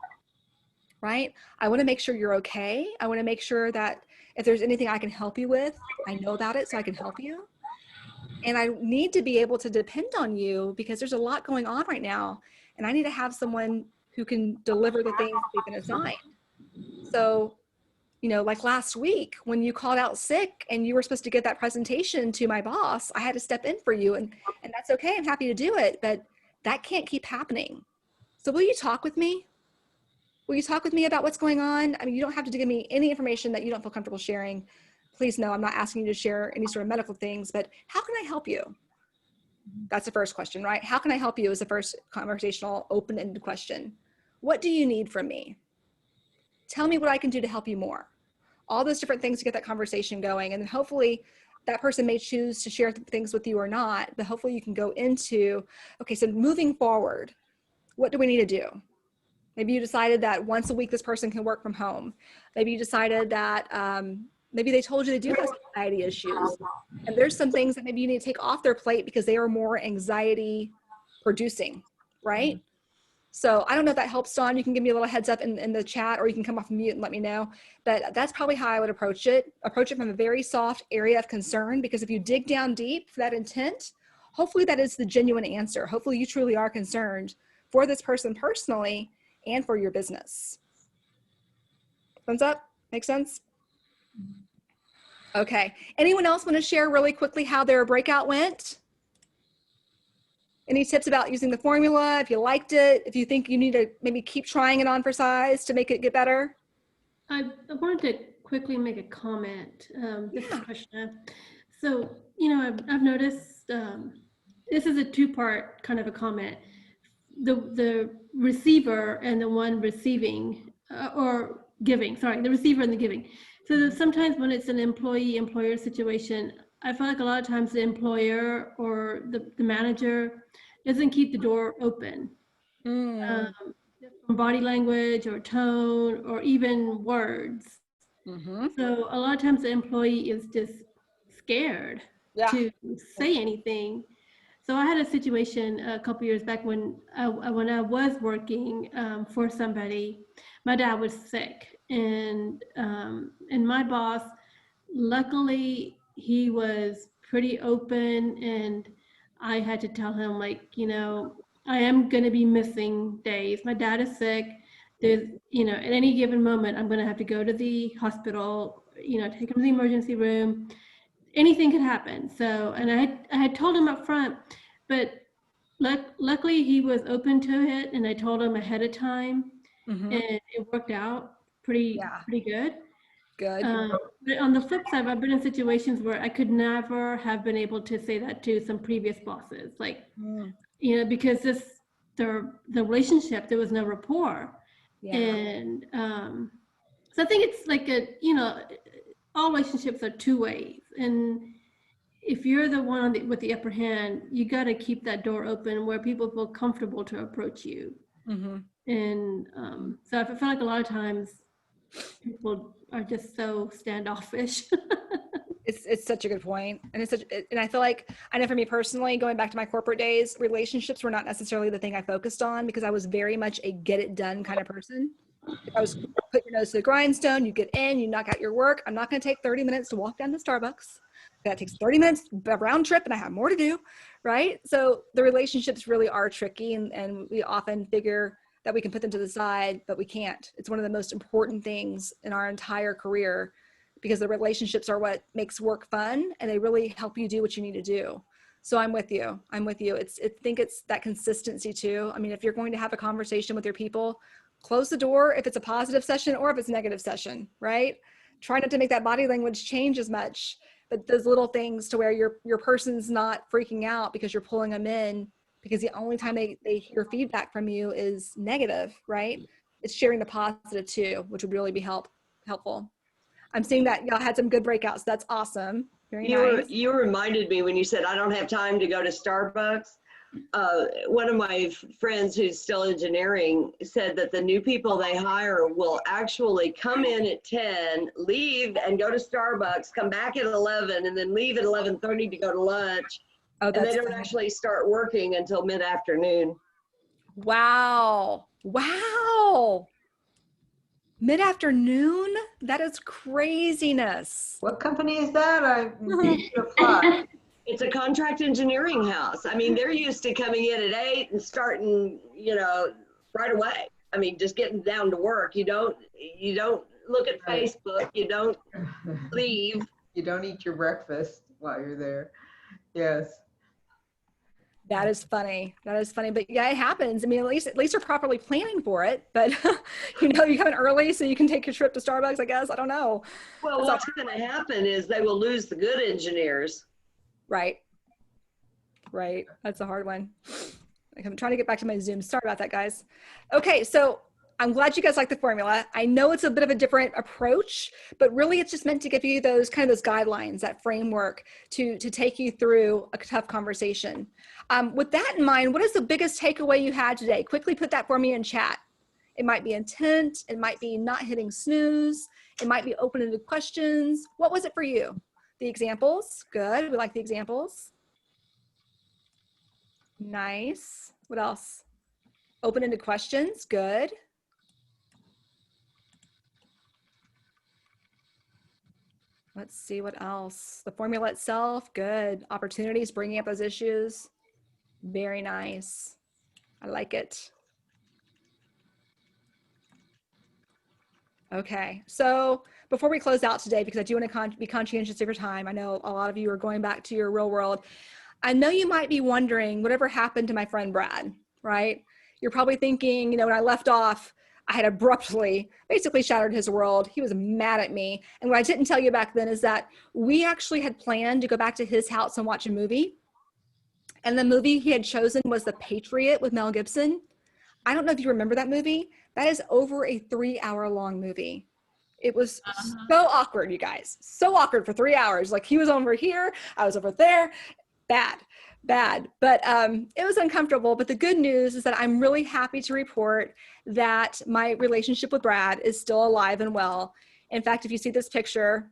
right? I want to make sure you're okay. I want to make sure that if there's anything I can help you with, I know about it so I can help you. And I need to be able to depend on you because there's a lot going on right now, and I need to have someone who can deliver the things that they've been assigned. So, you know, like last week when you called out sick and you were supposed to get that presentation to my boss, I had to step in for you, and that's okay. I'm happy to do it, but that can't keep happening. So will you talk with me? Will you talk with me about what's going on? I mean, you don't have to give me any information that you don't feel comfortable sharing. Please know I'm not asking you to share any sort of medical things, but how can I help you? That's the first question, right? How can I help you is the first conversational, open-ended question. What do you need from me? Tell me what I can do to help you more. All those different things to get that conversation going. And then hopefully that person may choose to share things with you or not, but hopefully you can go into, okay, so moving forward, what do we need to do? Maybe you decided that once a week this person can work from home. Maybe you decided that maybe they told you they do have anxiety issues. And there's some things that maybe you need to take off their plate because they are more anxiety producing, right? So I don't know if that helps, Dawn. You can give me a little heads up in the chat, or you can come off mute and let me know. But that's probably how I would approach it. Approach it from a very soft area of concern, because if you dig down deep for that intent, hopefully that is the genuine answer. Hopefully you truly are concerned for this person personally and for your business. Thumbs up? Make sense? Okay. Anyone else want to share really quickly how their breakout went? Any tips about using the formula, if you liked it, if you think you need to maybe keep trying it on for size to make it get better? I wanted to quickly make a comment. This is Krishna. So, you know, I've noticed this is a two-part kind of a comment. The receiver and the one receiving or giving, sorry, the receiver and the giving. So sometimes when it's an employee-employer situation, I feel like a lot of times the employer or the manager doesn't keep the door open. From body language or tone or even words. So a lot of times the employee is just scared to say anything. So I had a situation a couple years back when I was working for somebody. My dad was sick, and my boss, luckily, he was pretty open, and I had to tell him, like, you know, I am going to be missing days. My dad is sick. There's, you know, at any given moment, I'm going to have to go to the hospital, you know, take him to the emergency room. Anything could happen. So, and I had told him up front, but luckily he was open to it, and I told him ahead of time, and it worked out pretty good. Good. But on the flip side, I've been in situations where I could never have been able to say that to some previous bosses, like, you know, because the relationship, there was no rapport. And so I think it's like you know, all relationships are two ways. And if you're the one with the upper hand, you got to keep that door open where people feel comfortable to approach you. And so I feel like a lot of times people are just so standoffish. It's such a good point. And and I feel like, I know for me personally, going back to my corporate days, relationships were not necessarily the thing I focused on because I was very much a get it done kind of person. If I was put your nose to the grindstone, you get in, you knock out your work. I'm not going to take 30 minutes to walk down to Starbucks. That takes 30 minutes, a round trip, and I have more to do, right? So the relationships really are tricky, and we often figure that we can put them to the side, but we can't. It's one of the most important things in our entire career because the relationships are what makes work fun, and they really help you do what you need to do. So I'm with you. I'm with you. I think it's that consistency too. I mean, if you're going to have a conversation with your people, close the door if it's a positive session or if it's a negative session, right? Try not to make that body language change as much, but those little things to where your person's not freaking out because you're pulling them in because the only time they hear feedback from you is negative, right? It's sharing the positive too, which would really be helpful. I'm seeing that y'all had some good breakouts. That's awesome. Very nice. You reminded me when you said, I don't have time to go to Starbucks. One of my friends who's still engineering said that the new people they hire will actually come in at 10, leave and go to Starbucks, come back at 11, and then leave at 11:30 to go to lunch. Oh, and they don't actually start working until mid-afternoon. Wow. Wow. Mid-afternoon? That is craziness. What company is that? I need to apply. It's a contract engineering house. I mean, they're used to coming in at 8 and starting, right away. I mean, just getting down to work. You don't look at Facebook. You don't leave. You don't eat your breakfast while you're there. Yes. That is funny. That is funny. But yeah, it happens. I mean, at least you're properly planning for it. But you come in early so you can take your trip to Starbucks, I guess. I don't know. Well, what's going to happen is they will lose the good engineers. Right. That's a hard one. I'm trying to get back to my Zoom. Sorry about that, guys. Okay, so I'm glad you guys like the formula. I know it's a bit of a different approach, but really it's just meant to give you those guidelines, that framework to take you through a tough conversation. With that in mind, what is the biggest takeaway you had today? Quickly put that for me in chat. It might be intent. It might be not hitting snooze. It might be open-ended questions. What was it for you? The examples, good. We like the examples. Nice. What else? Open-ended questions, good. Let's see what else. The formula itself, good. Opportunities, bringing up those issues, very nice. I like it. Okay, so before we close out today, because I do want to be conscientious of your time, I know a lot of you are going back to your real world. I know you might be wondering, whatever happened to my friend Brad, right? You're probably thinking, when I left off, I had abruptly, basically shattered his world. He was mad at me. And what I didn't tell you back then is that we actually had planned to go back to his house and watch a movie. And the movie he had chosen was The Patriot with Mel Gibson. I don't know if you remember that movie. That is over a 3-hour-long movie. It was so awkward, you guys. So awkward for 3 hours. Like he was over here, I was over there. Bad. But it was uncomfortable. But the good news is that I'm really happy to report that my relationship with Brad is still alive and well. In fact, if you see this picture,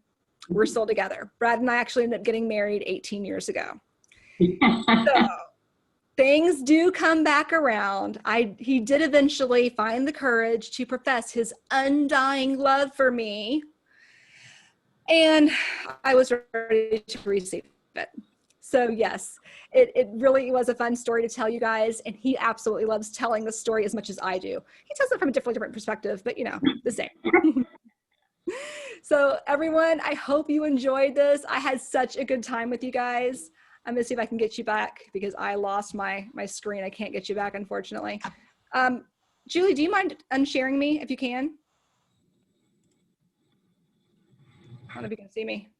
we're still together. Brad and I actually ended up getting married 18 years ago. So things do come back around. He did eventually find the courage to profess his undying love for me. And I was ready to receive it. So yes, it really was a fun story to tell you guys. And he absolutely loves telling the story as much as I do. He tells it from a different perspective, but the same. So everyone, I hope you enjoyed this. I had such a good time with you guys. I'm gonna see if I can get you back because I lost my screen. I can't get you back, unfortunately. Julie, do you mind unsharing me if you can? I don't know if you can see me.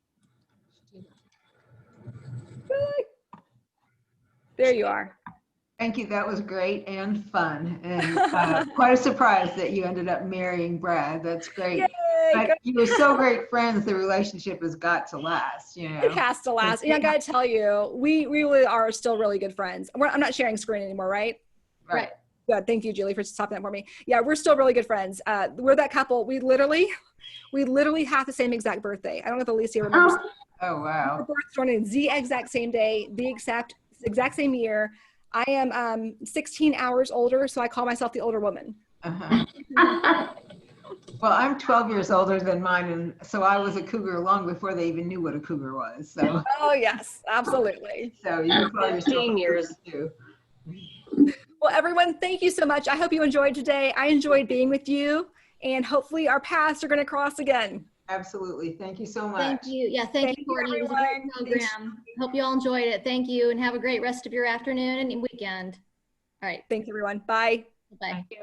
There you are. Thank you. That was great and fun, and quite a surprise that you ended up marrying Brad. That's great. Yay, you were so great friends. The relationship has got to last. It has to last. And I gotta tell you, we really are still really good friends. I'm not sharing screen anymore, right? Right. Good. Thank you, Julie, for stopping that for me. Yeah, we're still really good friends. We're that couple. We literally have the same exact birthday. I don't know if Alicia remembers. Oh, wow. Our births are on the exact same day, the exact same year. I am 16 hours older, so I call myself the older woman. Well, I'm 12 years older than mine, and so I was a cougar long before they even knew what a cougar was. So. Oh yes, absolutely. So you can call yourself 15 years. too. Well, everyone, thank you so much. I hope you enjoyed today. I enjoyed being with you, and hopefully our paths are going to cross again. Absolutely. Thank you so much. Thank you. Yeah, thank you, Courtney. It was a great everyone. program. Hope you all enjoyed it. Thank you, and have a great rest of your afternoon and weekend. All right. Thanks, everyone. Bye. Bye. Thank you.